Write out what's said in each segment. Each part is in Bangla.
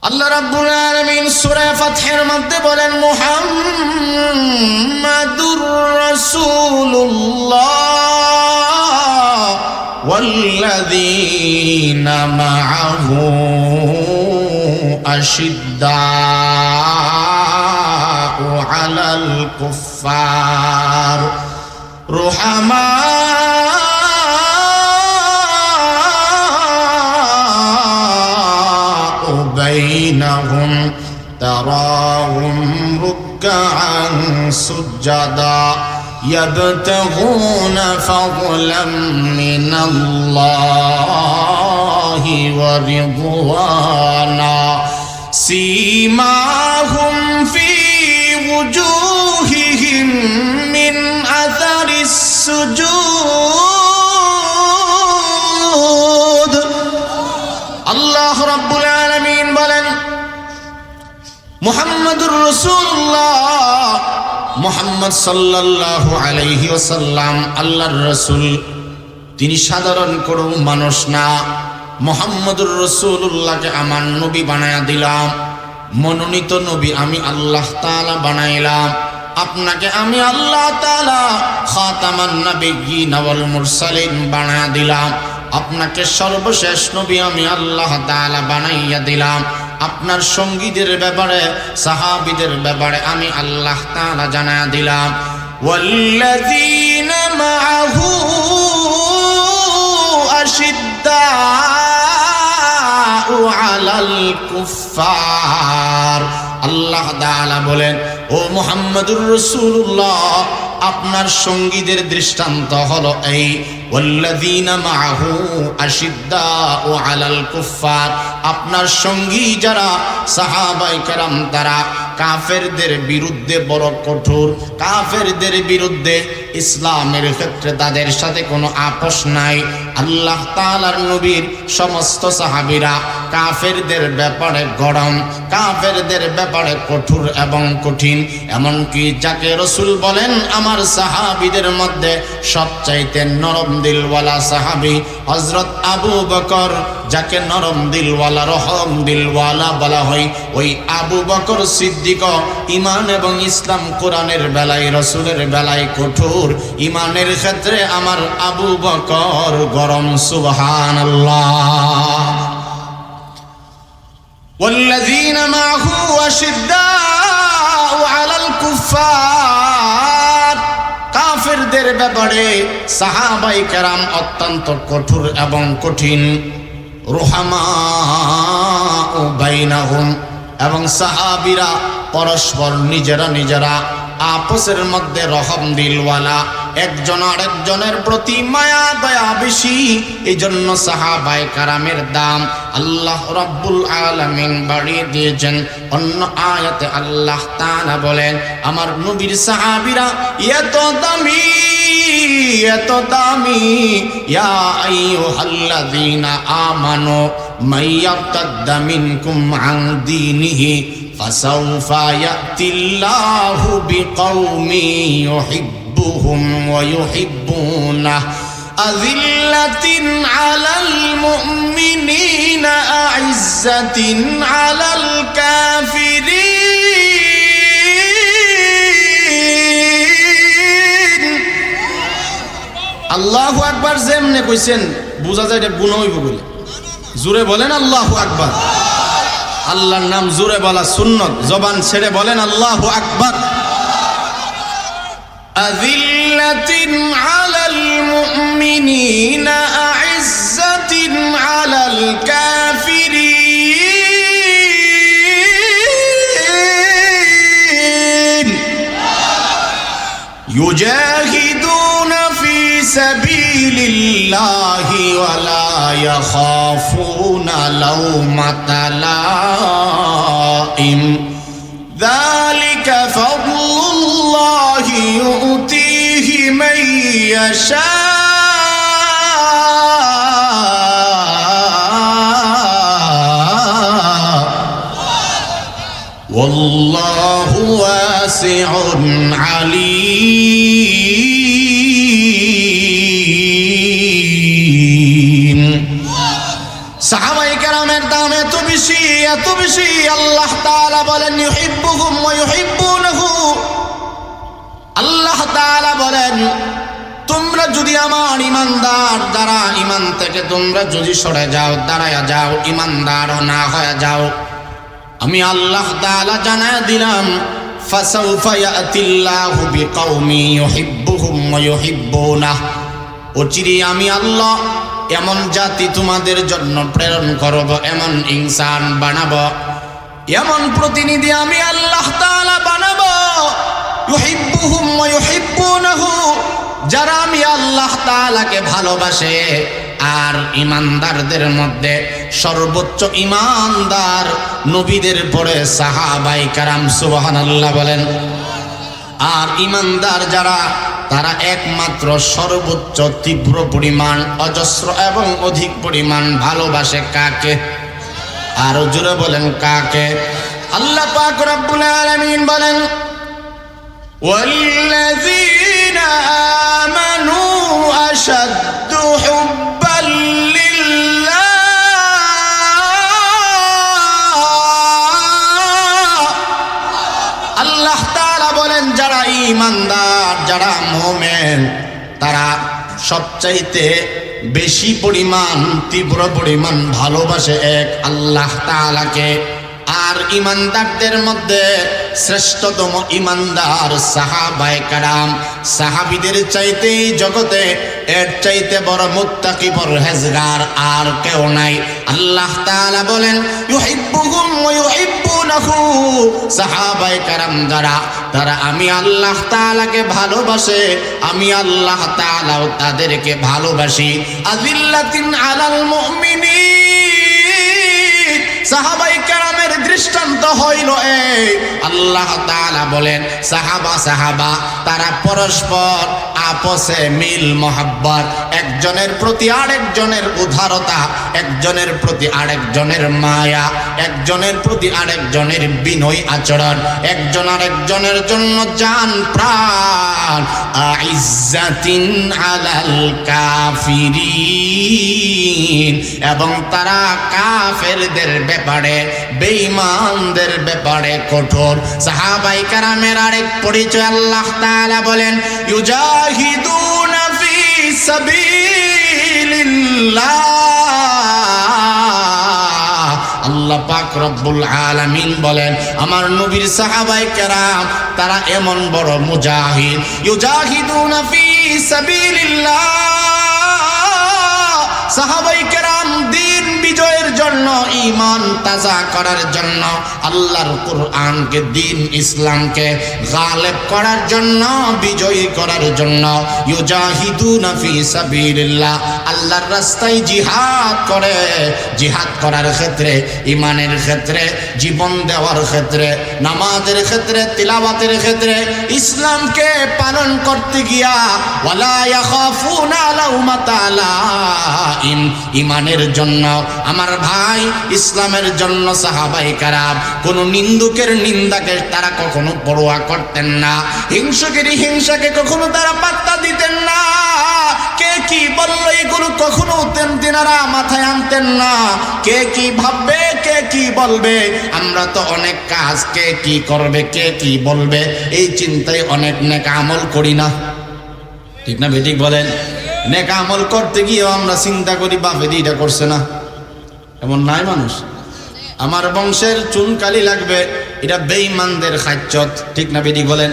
আল্লাহ রাব্বুল আলামিন সূরা ফাতহের মধ্যে বলেন মুহাম্মাদুর রাসূলুল্লাহ ওয়াল্লাযীনা মাআহু আশিদ্দাউ আলাল কুফফার রুহামা بينهم تراهم ركعا سجدا يبتغون فضلا من الله ورضوانا سيماهم في وجوههم من أثر السجود الله رب العالمين বলেন মুহাম্মাদুর রাসূলুল্লাহ মুহাম্মদ সাল্লাল্লাহু আলাইহি ওয়াসাল্লাম আল্লাহর রাসূল। তিনি সাধারণ কোনো মানুষ না। মুহাম্মাদুর রাসূলুল্লাহকে আমার নবী বানায়া দিলাম, মনোনীত নবী আমি আল্লাহ তাআলা বানাইলাম। আপনাকে আমি আল্লাহ তাআলা খাতামান নাবিয়্যিন ওয়াল মুরসালিন বানায়া দিলাম। আপনাকে সর্বশেষ নবী আমি আল্লাহ তাআলা বানাইয়া দিলাম। আপনার সঙ্গীদের ব্যাপারে সাহাবীদের ব্যাপারে আমি আল্লাহ তাআলা জানায়া দিলাম ওয়াল্লাযীনা মাআহু আশিদ্দাউ আলাল কুফফার। আল্লাহ তাআলা বলেন ও মুহাম্মাদুর রাসূলুল্লাহ আপনার সঙ্গীদের দৃষ্টান্ত হলো এই ওয়াল্লাযীনা মাআহু আশিদ্দাউ আলাল কুফফার। আপনার সঙ্গী যারা সাহাবায়ে কেরাম তারা কাফেরদের বিরুদ্ধে বড় কঠোর, কাফেরদের বিরুদ্ধে ইসলামের ক্ষেত্রে তাদের সাথে কোনো আপোষ নাই। আল্লাহ তাআলার নবীর সমস্ত সাহাবীরা কাফেরদের ব্যাপারে গরম, কাফেরদের ব্যাপারে কঠোর এবং কঠিন। এমনকি যাকে রাসূল বলেন আমার সাহাবীদের মধ্যে সবচাইতে নরম দিলওয়ালা সাহাবী হযরত আবু বকর, যাকে নরম দিলওয়ালা রহম দিলওয়ালা বলা হয়, ওই আবু বকর সিদ্দিক ঈমান এবং ইসলাম কোরআনের বেলায় রাসূলের বেলায় কঠোর, ঈমানের ক্ষেত্রে আমার আবু বকর গরম। সুবহানাল্লাহ। ওয়াল্লাযীনা মাআহু আশিদ্দাউ আলাল কুফফার। কাফেরদের ব্যাপারে সাহাবায়ে কেরাম অত্যন্ত কঠোর এবং কঠিন। রুহামাউ বাইনাহুম, এবং সাহাবীরা পরস্পর নিজেরা নিজেরা আপসের মধ্যে রহম দিলওয়ালা, একজন আরেকজনের প্রতি মায়া দয়া বেশি। এই জন্য সাহাবায়ে কেরামের দাম আল্লাহ রাব্বুল আলামিন বাড়িয়ে দিয়েছেন। অন্য আয়াতে আল্লাহ তাআলা বলেন আমার নবীর সাহাবীরা এত দামি, এত দামি। ইয়া আইয়ুহাল্লাযীনা আমানু মাইয়ারতাদ্দা মিনকুম আন দীনিহি ফাসাউফা ইয়াতিল্লাহু বিকওমিন ইউহিব্বুহুম ওয়া ইউহিব্বুনাহু আযিল্লাতিন আলাল মুমিনিনা আ'ইজ্জাতিন আলাল কাফিরিন। আল্লাহু আকবার যেমনে কইছেন বুঝা যায় এটা গুনাহ হইব বলে। জোরে বলেন আল্লাহু আকবার। আল্লাহর নাম জোরে বলা সুন্নত, জবান ছেড়ে বলেন আল্লাহু আকবার। আযিল্লাতিন আলাল মুমিনিনা আ'ইজ্জাতিন আলাল কাফিরিন ইউজাহিদুনা ফি সাবিলিল্লাহি ওয়া লা ইয়াখাফুনা লাওমাতা লাইম যালিকা ফাদলুল্লাহি ইউতিহি মান ইয়াশা ওয়াল্লাহু ওয়াসিউন আলীম। সাহাবায়ে কেরামের দাম এত বেশি, এত বেশি, আল্লাহ তাআলা বলেন ইউহিব্বুহুম ওয়া ইউহিব্বুনাহু। আল্লাহ তাআলা বলেন তোমরা যদি আমার ইমানদার, যারা ইমান থেকে তোমরা যদি সরে যাও, দাঁড়ায়া যাও, ইমানদার না হয়ে যাও, আমি আল্লাহ তাআলা জানায়া দিলাম ফাসাউফা ইয়াতিল্লাহু বিকাউমি ইউহিব্বুহুম ওয়া ইউহিব্বুনাহু। অচিরে আমি আল্লাহ এমন জাতি তোমাদের জন্য প্রেরণ করব, এমন ইনসান বানাবো, এমন প্রতিনিধি আমি আল্লাহ তাআলা বানাবো, ইউহিব্বুহুম ওয়া ইউহিব্বুনাহু, যারা আমি আল্লাহ তাআলাকে ভালোবাসে। আর ইমানদারদের মধ্যে সর্বোচ্চ ইমানদার নবীদের পরে সাহাবায়ে কেরাম, সুবহানাল্লাহ বলেন। আর ইমানদার যারা, তারা একমাত্র সর্বোচ্চ তীব্র পরিমাণ, অজস্র এবং অধিক পরিমাণ ভালোবাসে কাকে? আরো জোরে বলেন কাকে? আল্লাহ পাক রব্বুল আলামিন বলেন ওয়াল্লাযীনা আমানু আশাদ্দু হুব্বাল লিল্লাহ। আল্লাহ তাআলা বলেন যারা ঈমানদার, যারা মুমিন, তারা সবচাইতে বেশি পরিমাণ, তীব্র পরিমাণ ভালোবাসে এক আল্লাহ তাআলাকে। আর ইমানদারদের মধ্যে শ্রেষ্ঠতম ইমানদার সাহাবায়ে কেরাম। সাহাবীদের চাইতে জগতে এর চাইতে বড় মুত্তাকি, পরহেজগার আর কেউ নাই। আল্লাহ তাআলা বলেন ইউহিব্বুহুম ওয়া ইউহিব্বুনাহু। সাহাবায়ে কেরাম যারা, তারা আমি আল্লাহ তাআলাকে ভালোবাসে, আমি আল্লাহ তাআলাও তাদেরকে ভালোবাসি। আযিল্লাতিন আলাল মুমিনিন। সাহাবায়ে কেরামের দৃষ্টান্ত হইল এই, আল্লাহ তাআলা বলেন সাহাবা তারা পরস্পর আপসে মিল মহব্বত, একজনের প্রতি আরেকজনের উদারতা, একজনের প্রতি আরেকজনের মায়া, একজনের প্রতি আরেকজনের বিনয় আচরণ, একজন আরেকজনের জন্য জান প্রাণ। আইজ্জাতিন আলাল কাফিরিন। এবং তারা কাফেরদের ব্যাপারে, বেঈমানদের ব্যাপারে কঠোর। সাহাবায়ে কেরামের আরেক পরিচয় আল্লাহ তাআলা বলেন ইউজাহিদুনা ফি সাবিলিল্লাহ। আল্লাহ পাক রব্বুল আলামিন বলেন আমার নবীর সাহাবায়ে কেরাম তারা এমন বড় মুজাহিদ। ইউজাহিদুনা ফি সাবিলিল্লাহ। সাহাবায়ে কেরাম দিন বিজয়ের জন্য, ঈমান তাজা করার জন্য, আল্লাহর কুরআনকে, দিন ইসলামকে গালেব করার জন্য, বিজয়ী করার জন্য ইউজাহিদুনা ফি সাবিলিল্লাহ, আল্লাহর রাস্তায় জিহাদ করে। জিহাদ করার ক্ষেত্রে, ঈমানের ক্ষেত্রে, জীবন দেওয়ার ক্ষেত্রে, নামাজের ক্ষেত্রে, তিলাওয়াতের ক্ষেত্রে, ইসলামকে পালন করতে গিয়া ওয়ালা ইয়াখাফুনা লাউমাতা লাইম। ঈমানের জন্য আমার ভাই, ইসলামের জন্য সাহাবায়ে কেরাম কোন নিন্দুকের নিন্দাকে তারা কখনো পরোয়া করতেন না। হিংসুকের হিংসাকে কখনো তারা পাত্তা দিতেন না। কে কি বলল এগুলো কখনো তেনারা মাথায় আনতেন না। কে কি ভাববে, কে কি বলবে, আমরা তো অনেক কাজ, কে কি করবে, কে কি বলবে, এই চিন্তায় অনেক নেক আমল করি না। ঠিক না বেঠিক বলেন? নেক আমল করতে গিয়েও আমরা চিন্তা করি বাপে এটা করছে না, এমন নাই মানুষ। আমার বংশের চুনকালি লাগবে, এটা বেঈমানদের খাচ্চত। ঠিক না বেঠিক বলেন?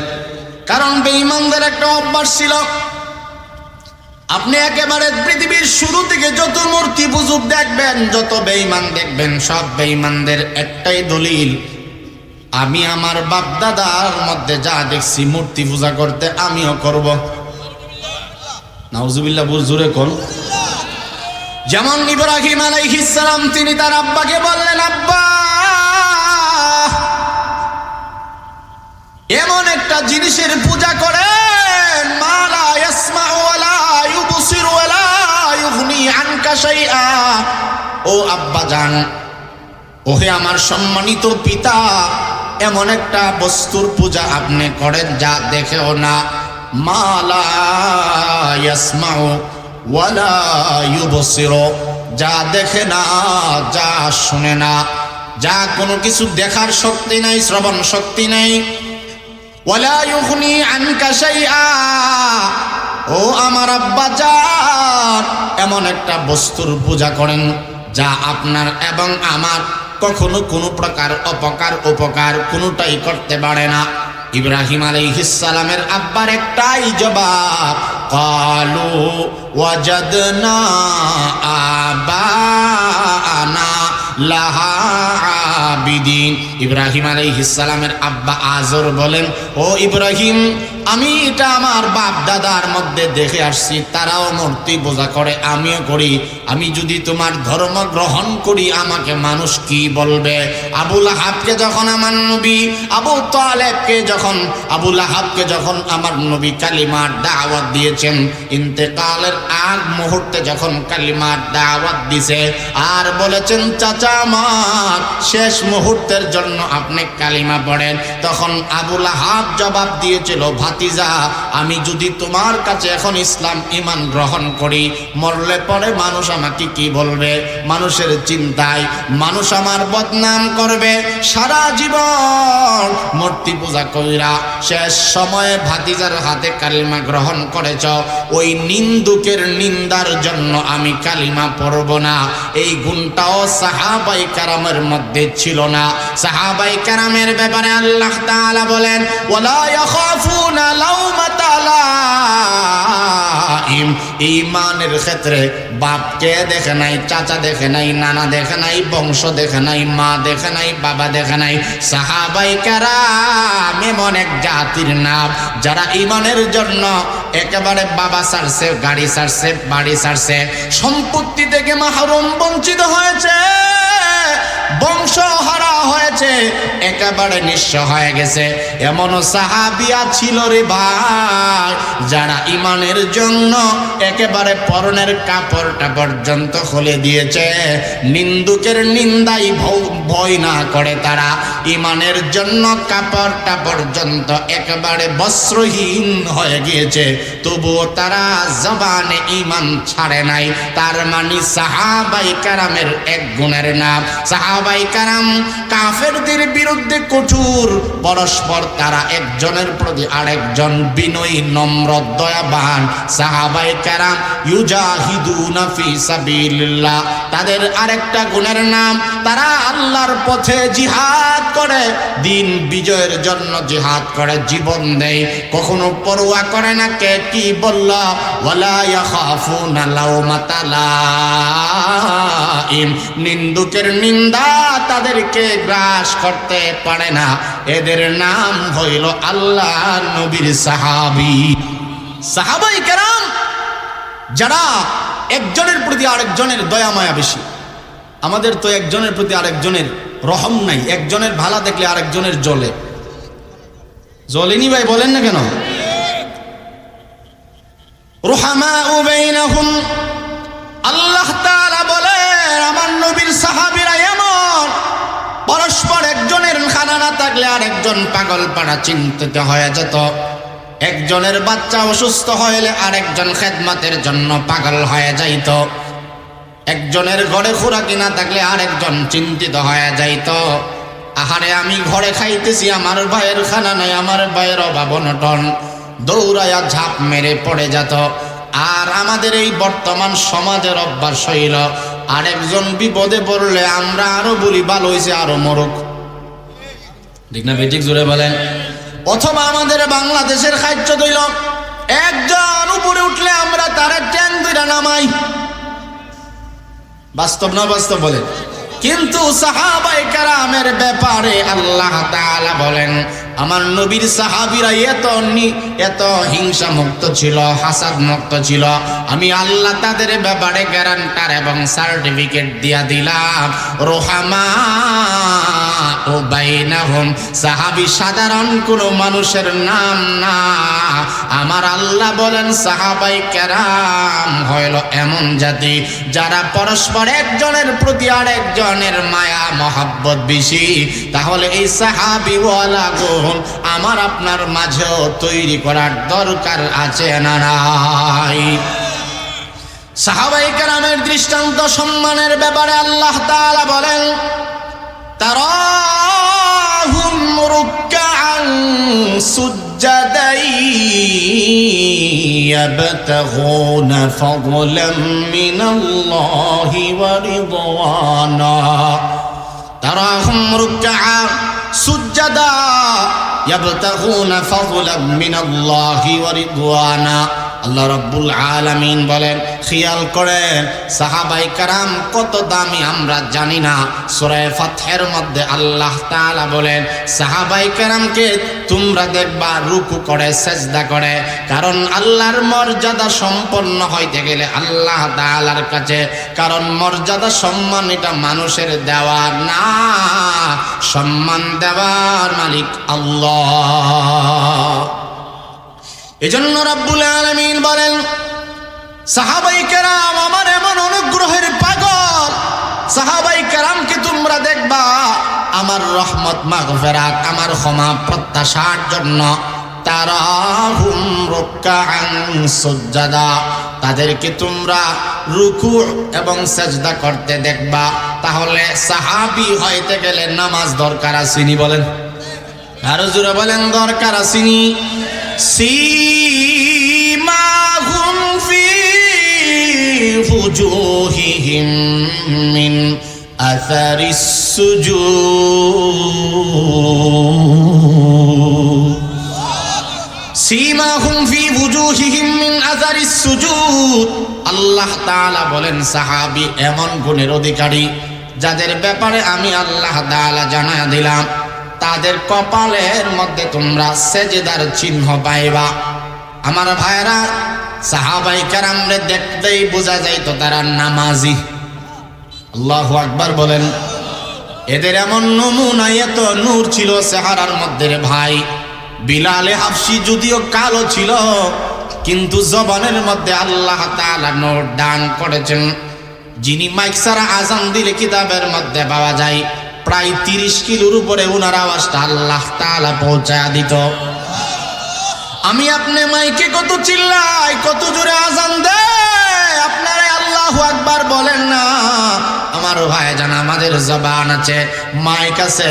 কারণ বেঈমানদের একটা অভ্যাস ছিল, আপনি একেবারে পৃথিবীর শুরু থেকে যত মূর্তি পুজুক দেখবেন, যত বেঈমান দেখবেন, সব বেঈমানদের একটাই দলিল, আমি আমার বাপ দাদার মধ্যে যা দেখছি মূর্তি পূজা করতে আমিও করব। নাউজুবিল্লাহ, জোরে কোন। যেমন ইব্রাহিম আলাইহিস সালাম, তিনি তার আব্বাকে বললেন আব্বা এমন একটা জিনিসের পূজা করেন মা লা ইয়াসমাউ ওয়ালা ইউবসিরু ওয়ালা ইউগনি আনকা শাইআ। ও আব্বা জান, ওহে আমার সম্মানিত পিতা, এমন একটা বস্তুর পূজা আপনি করেন যা দেখেও না, মা লা ইয়াসমাউ ওয়ালা ইউবসিরু, যা দেখে না, যা শুনে না, যা কোনো কিছু দেখার শক্তি নাই, শ্রবণ শক্তি নাই। ওয়ালা ইউগনি আনকা শাইআ, ও আমার আব্বা জান, এমন একটা বস্তুর পূজা করেন যা আপনার এবং আমার কখনো কোনো প্রকার অপকার উপকার কোনোটাই করতে পারে না। ইব্রাহিম আলাইহিস সালামের আব্বার একটাই জবাব, ক্বালু ওয়াজাদনা আবানা লাহা আবিদিন। ইব্রাহিম আলাইহিস সালামের আব্বা আজর বলেন, ও ইব্রাহিম, আমি এটা আমার বাপ দাদার মধ্যে দেখে আসছি, তারাও মূর্তি পূজা করে, আমিও করি। আমি যদি তোমার ধর্ম গ্রহণ করি আমাকে মানুষ কি বলবে? আবু লাহাবকে যখন আমার নবী, আবু তালেবকে যখন, আবু লাহাবকে যখন আমার নবী কালিমার দাওয়াত দিয়েছেন, ইন্তেকালের আগ মুহূর্তে যখন কালিমার দাওয়াত দিছে আর বলেছেন, চাচা আমার শেষ মুহূর্তের জন্য আপনি কালিমা পড়েন, তখন আবু লাহাব জবাব দিয়েছিল, ভাতিজা, আমি যদি তোমার কাছে এখন ইসলাম ঈমান গ্রহণ করি, মরলে পরে মানুষ আমাকে কি বলবে? মানুষের চিন্তায় মানুষ আমার বদনাম করবে। সারা জীবন মূর্তি পূজা কইরা শেষ সময়ে ভাতিজার হাতে কালিমা গ্রহণ করেছ, ওই নিন্দুকের নিন্দার জন্য আমি কালিমা পড়ব না। এই গুণটাও সাহাবায়ে কেরামের মধ্যে ছিল না। সাহাবায়ে কেরামের ব্যাপারে আল্লাহ তাআলা বলেন, ওয়ালা ইয়াখাফুনা লাউমাতা লাইম। ঈমানের ক্ষেত্রে বাপকে দেখে নাই, চাচা দেখে নাই, নানা দেখে নাই, বংশ দেখে নাই, মা দেখে নাই, বাবা দেখে নাই। সাহাবায়ে কেরাম এমন এক জাতির নাম যারা ঈমানের জন্য একেবারে বাবা ছাড়ছে, গাড়ি ছাড়ছে, বাড়ি ছাড়ছে, সম্পত্তি থেকে মাহরুম বঞ্চিত হয়েছে, বংশ হারা হয়েছে, একেবারে নিঃস্ব হয়ে গেছে। এমনও সাহাবিয়া ছিল রে ভাই, যারা ঈমানের জন্য একেবারে পরনের কাপড়টা পর্যন্ত খুলে দিয়েছে। নিন্দুকের নিন্দাই ভয় না করে তারা ঈমানের জন্য কাপড়টা পর্যন্ত একেবারে বস্ত্রহীন হয়ে গিয়েছে, তবুও তারা জবানে ঈমান ছাড়ে নাই। তার মানে সাহাবায়ে কেরামের এক গুণের নাম। সাহাবায়ে কেরাম কাফেরদের বিরুদ্ধে কঠোর, পরস্পর তারা একজনের প্রতি আরেকজন বিনয়ী, নম্র, দয়াবান। সাহাবায়ে কেরাম ইউজাহিদুনা ফি সাবিলিল্লাহ, তাদের আরেকটা গুণের নাম, তারা আল্লাহর পথে জিহাদ করে, দিন বিজয়ের জন্য জিহাদ করে, জীবন দেয়, কখনো পরোয়া করে না কে কি বলল। ওয়ালা ইয়াখাফুনা লাউমাতা লাইম, নিন্দুকের নিন্দা তাদেরকে গ্রাস করতে পারে না। এদের নাম হইল আল্লাহর নবীর সাহাবী। সাহাবায়ে কেরাম যারা একজনের প্রতি আরেকজনের দয়া মায়া বেশি। আমাদের তো একজনের প্রতি আরেকজনের রহম নাই, একজনের ভালো দেখলে আরেকজনের জ্বলে। জ্বলেনি ভাই, বলেন না কেন? রুহামাউ বাইনাহুম, আল্লাহ তাআলা বলেন আমার নবীর সাহাবীরা এমন, পরস্পর একজনের খানা না থাকলে আরেকজন পাগল পাড়া চিন্তিত হয়ে যেত। একজনের বাচ্চা অসুস্থ হইলে আরেকজন খেদমতের জন্য পাগল হয়ে যাইত। একজনের ঘরে খোরাকি না থাকলে আরেকজন চিন্তিত হয়ে যাইত। আহারে, আমি ঘরে খাইতেছি, আমার ভাইয়ের খানা নাই, আমার ভাইয়ের অভাব অনটন, দৌড়ায়া ঝাঁপ মেরে পড়ে যেত। আর আমাদের এই বর্তমান সমাজের অভ্যাস হইল, আরেকজন বিপদে পড়লে আমরা আরো বলি ভালো হয়েছে, আরো মরক। ঠিক না বেঠিক? জোরে বলেন। অথবা আমাদের বাংলাদেশের খাদ্য দইল, একজন উপরে উঠলে আমরা তারা ট্যাং দুইটা নামাই। বাস্তব না বাস্তব বলেন? কিন্তু সাহাবায়ে কেরামের ব্যাপারে আল্লাহ তাআলা বলেন আমার নবীর সাহাবীরা এত হিংসা মুক্ত ছিল, হাসাদ মুক্ত ছিল। আমি আল্লাহ তাদের ব্যাপারে গ্যারান্টার এবং সার্টিফিকেট দিয়া দিলাম। রুহামাউ বাইনাহুম, সাহাবী সাধারণ কোন মানুষের নাম না। আমার আল্লাহ বলেন সাহাবায়ে কেরাম হইল এমন জাতি যারা পরস্পর একজনের প্রতি আরেকজনের মায়া মহব্বত বেশি। তাহলে এই সাহাবীওয়ালা গুণ আমার আপনার মাঝেও তৈরি করার দরকার আছে না নাই? সাহাবায়ে কেরামের দৃষ্টান্ত সম্মানের ব্যাপারে আল্লাহ তাআলা বলেন তারাহুম রুকআন সুজ্জাদান ইয়াবতাগুনা ফাদলাম মিনাল্লাহি ওয়া রিদওয়ানা। তারাহুম রুকআন সুজ্জাদা ইয়াবতাগুনা ফাদলাম মিনাল্লাহি ওয়া রিদওয়ানা। আল্লাহ রাব্বুল আলামিন বলেন, খেয়াল করেন সাহাবায়ে কেরাম কত দামি আমরা জানি না। সূরা ফাতহের মধ্যে আল্লাহ তাআলা বলেন, সাহাবায়ে কেরামকে তোমরা দেখবা রুকু করে সেজদা করে, কারণ আল্লাহর মর্যাদা সম্পন্ন হইতে গেলে আল্লাহ তাআলার কাছে, কারণ মর্যাদা সম্মান এটা মানুষের দেওয়া না, সম্মান দেওয়ার মালিক আল্লাহ। এজন্য রাব্বুল আলামিন বলেন, সাহাবায়ে কেরাম আমার এমন অনুগ্রহের পাগল, সাহাবায়ে কেরামকে তোমরা দেখবা আমার রহমত মাগফিরাত আমার ক্ষমা প্রত্যাশার জন্য তারাহুম রুকআন সুজদা, তাদেরকে তোমরা রুকু এবং সেজদা করতে দেখবা। তাহলে সাহাবী হইতে গেলে নামাজ দরকার আসেনি? বলেন আরো জোরে বলেন, দরকার আসেনি? সীমাহুম ফি ফুজুহিহিম মিন আসারিস সুজুদ। সীমাহুম ফি ফুজুহিহিম মিন আসারিস সুজুদ। আল্লাহ তাআলা বলেন, সাহাবী এমন গুণের অধিকারী যাদের ব্যাপারে আমি আল্লাহ তাআলা জানায়া দিলাম, তাদের কপালের মধ্যে তোমরা সেজদার চিহ্ন পাইবা। আমার ভাইরা, সাহাবায়ে কেরামরে দেখতেই বোঝা যাইতো তারা নামাজি। আল্লাহু আকবার বলেন। এদের এমন নমুনা, এত নূর ছিল চেহারার মধ্যে রে ভাই। বিলালে হাবশি যদিও কালো ছিল, কিন্তু জবানের মধ্যে আল্লাহ তাআলা নূর দান করেছেন। যিনি মাইক ছাড়া আজান দিলে কিতাবের মধ্যে পাওয়া যায় প্রায় 30 কিলোর উপরে উনার আওয়াজটা আল্লাহ তাআলা পৌঁছায়া দিত। আমি আপনি মাইকে কত চিল্লাই, কত জোরে আজান দেয়, আপনারা আল্লাহু আকবার বলেন না। আমার ভাই জান, আমাদের জবান আছে, মাইক আছে,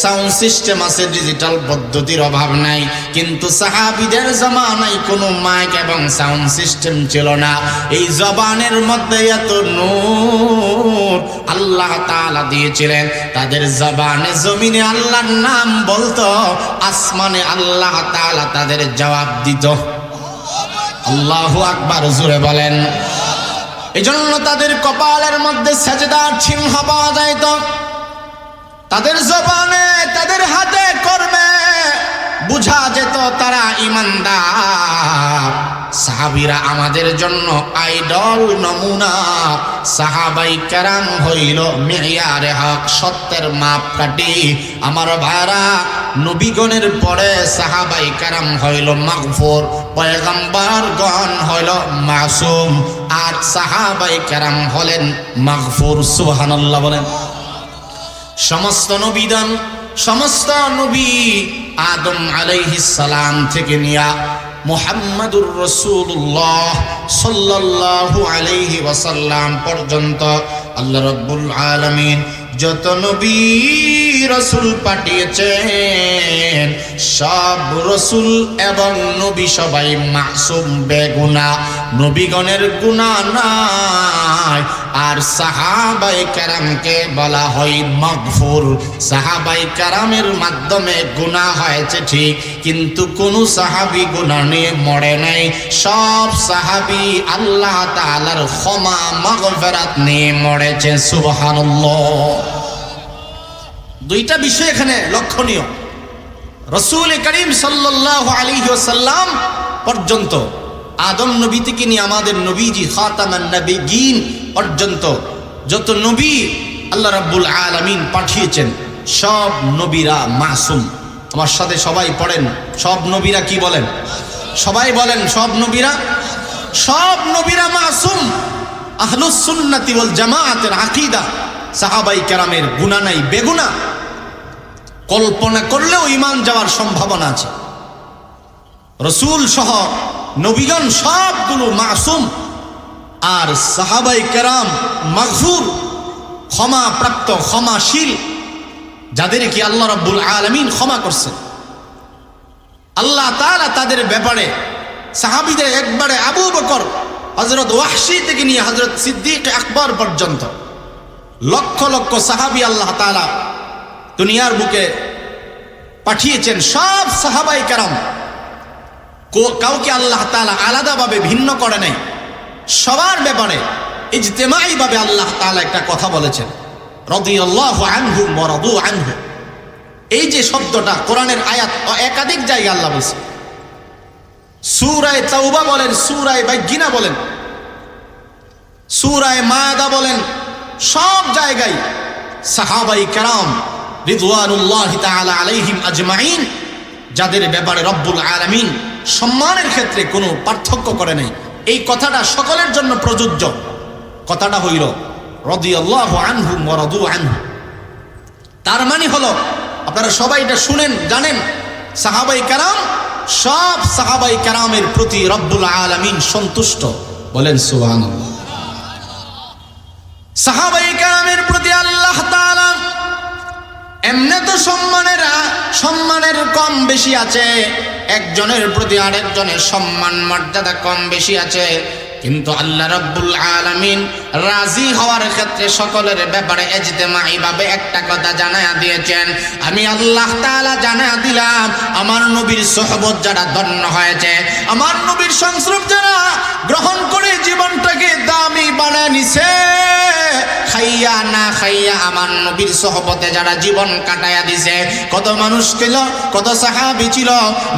সাউন্ড সিস্টেম আছে, ডিজিটাল পদ্ধতির অভাব নাই, কিন্তু সাহাবীদের জামানায় কোনো মাইক এবং সাউন্ড সিস্টেম ছিল না। এই জবানের মধ্যে এত নূর আল্লাহ তাআলা দিয়েছিলেন, তাদের জবানে জমিনে আল্লাহর নাম বলতো, আসমানে আল্লাহ তাআলা তাদের জবাব দিত। আল্লাহু আকবার জোরে বলেন। এজন্য তাদের কপালের মধ্যে সেজদার চিহ্ন পাওয়া যাইত, তাদের জবানে তাদের হাতে কর্মে বুঝা যেত তারা ঈমানদার। সাহাবীরা আমাদের জন্য আইডল নমুনা। সাহাবায়ে কেরাম হইল মিয়ারে হক, সত্যের মাপকাঠি। আমার ভাইরা, নবীগণের পরে সাহাবায়ে কেরাম হইল মাগফুর, পয়গম্বরগণ হইল মাসুম, আর সাহাবায়ে কেরাম হলেন মাগফুর। সুবহানাল্লাহ বলেন। সমস্ত নবীগণ, সমস্ত নবী আদম আলাইহিস সালাম থেকে নিয়া মুহাম্মাদুর রাসূলুল্লাহ সাল্লাল্লাহু আলাইহি ওয়াসাল্লাম পর্যন্ত আল্লাহ রাব্বুল আলামিন যত নবী রাসূল পাঠিয়েছেন, সব রাসূল এবং নবী সবাই মাসুম, বেগুনাহ, নবীগণের গুনাহ নাই। আর সাহাবায়ে কেরামকে বলা হয় মাগফুর। সাহাবায়ে কেরামের মাধ্যমে গুনাহ হয়েছে ঠিক, কিন্তু কোন সাহাবী গুনাহ নিয়ে মরে নাই। সব সাহাবী আল্লাহ তাআলার ক্ষমা মাগফিরাত নিয়ে মরেছে। সুবহানাল্লাহ। দুইটা বিষয় এখানে লক্ষণীয়। রাসূল করিম সাল্লাল্লাহু আলাইহি ওয়াসাল্লাম পর্যন্ত, আদম নবী থেকে নিয়ে আমাদের নবীজি খাতামান নবিয়্যিন পর্যন্ত যত নবী আল্লাহ রাব্বুল আলামিন পাঠিয়েছেন, সব নবীরা মাসুম। আমার সাথে সবাই পড়েন, সব নবীরা কি বলেন? সবাই বলেন, সব নবীরা, সব নবীরা মাসুম। আহলুস সুন্নাতি ওয়াল জামাআতের আকীদা, সাহাবায়ে কেরামের গুনাহ নাই, বেগুনাহ। কল্পনা করলেও ঈমান যাওয়ার সম্ভাবনা আছে। রাসূল সহ নবীগণ সবগুলো মাসুম, আর সাহাবায়ে কেরাম মাগফুর, ক্ষমা প্রাপ্ত, ক্ষমাশীল। যাদের কি আল্লাহ রাব্বুল আলামিন ক্ষমা করছেন। আল্লাহ তাআলা তাদের ব্যাপারে সাহাবীদের একবারে আবু বকর, হযরত ওয়াহশী থেকে নিয়ে হযরত সিদ্দিক আকবর পর্যন্ত লক্ষ লক্ষ সাহাবী আল্লাহ তাআলা দুনিয়ার বুকে পাঠিয়েছেন। সব সাহাবায়ে কেরাম, কাউকে আল্লাহ তাআলা আলাদাভাবে ভিন্ন করে নাই। সবার ব্যাপারে ইজতেমাই ভাবে আল্লাহ তাআলা একটা কথা বলেছেন, রাদিয়াল্লাহু আনহুম ওয়া রাদু আনহু। এই যে শব্দটা কোরআনের আয়াত একাধিক জায়গায় আল্লাহ বলছে। সূরা তাওবা বলেন, সূরা বায়িনা বলেন, সূরা মায়দা বলেন, সব জায়গায় সাহাবায়ে কেরাম রিদওয়ানুল্লাহি তাআলা আলাইহিম আজমাইন, যাদের ব্যাপারে রব্বুল আলামিন সম্মানের ক্ষেত্রে কোনো পার্থক্য করে নাই। এই কথাটা সকলের জন্য প্রযোজ্য। কথাটা হইল রাদিয়াল্লাহু আনহুম ওয়া রাদু আনহু। তার মানে হলো, আপনারা সবাই এটা শুনেন, জানেন, সাহাবায়ে কেরাম, সব সাহাবায়ে কেরামের প্রতি রব্বুল আলামিন সন্তুষ্ট। বলেন সুবহানাল্লাহ। সাহাবায়ে কেরামের প্রতি আল্লাহ তাআলা এমনি তো সম্মানের কম বেশি আছে, একজনের প্রতি আরেকজনের সম্মান মর্যাদা কম বেশি আছে, কিন্তু আল্লাহ রাব্বুল আলামিন রাজি হওয়ার ক্ষেত্রে সকলের ব্যাপারে ইজতিমাই ভাবে একটা কথা জানায়া দিয়েছেন। আমি আল্লাহ তাআলা জানায়া দিলাম, আমার নবীর সুহবত যারা ধন্য হয়েছে, আমার নবীর সংস্রব যারা গ্রহণ করে জীবনটাকে দামি বানায় নিছে, খাইয়া না খাইয়া আমার নবীর সুহবতে যারা জীবন কাটায়া দিছে, কত মানুষ ছিল, কত সাহাবী ছিল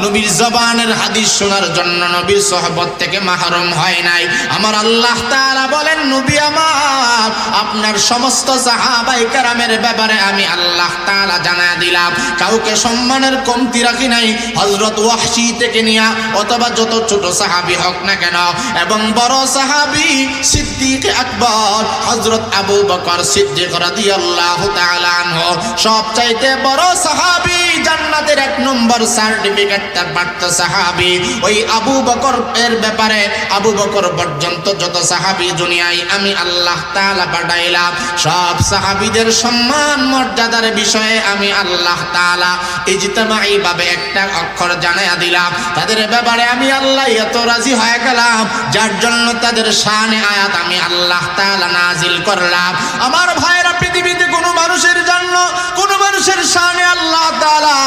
নবীর জবানের হাদিস শোনার জন্য নবীর সুহবত থেকে মাহরুম হয় নাই। আমার আল্লাহ তাআলা বলেন, নবী আমার আপনার সমস্ত সাহাবায়ে কেরামের ব্যাপারে আমি আল্লাহ তাআলা জানায়া দিলাম, কাউকে সম্মানের কমতি রাখি নাই। হযরত ওয়াহশী থেকে নিয়া অথবা যত ছোট সাহাবী হোক না কেন, এবং বড় সাহাবী সিদ্দিক আকবর হযরত আবু বকর সিদ্দিক রাদিয়াল্লাহু তাআলা আনহু, সবচাইতে বড় সাহাবী, জান্নাতের 1 নম্বর সার্টিফিকেটটা প্রাপ্ত সাহাবী ওই আবু বকর এর ব্যাপারে, আবু বকর পর্যন্ত যত সাহাবী দুনিয়ায় আমি আল্লাহ তাআলা পাঠাইলাম, সব সাহাবীদের সম্মান মর্যাদার বিষয়ে আমি আল্লাহ তাআলা ইজতিমাই ভাবে একটা অক্ষর জানায়া দিলাম। তাদের ব্যাপারে আমি আল্লাহ এত রাজি হয়ে গেলাম, যার জন্য তাদের শানে আয়াত আমি আল্লাহ তাআলা নাজিল করলাম। আমার ভাইরা, পৃথিবীতে কোনো মানুষের জন্য, কোনো মানুষের শানে আল্লাহ তাআলা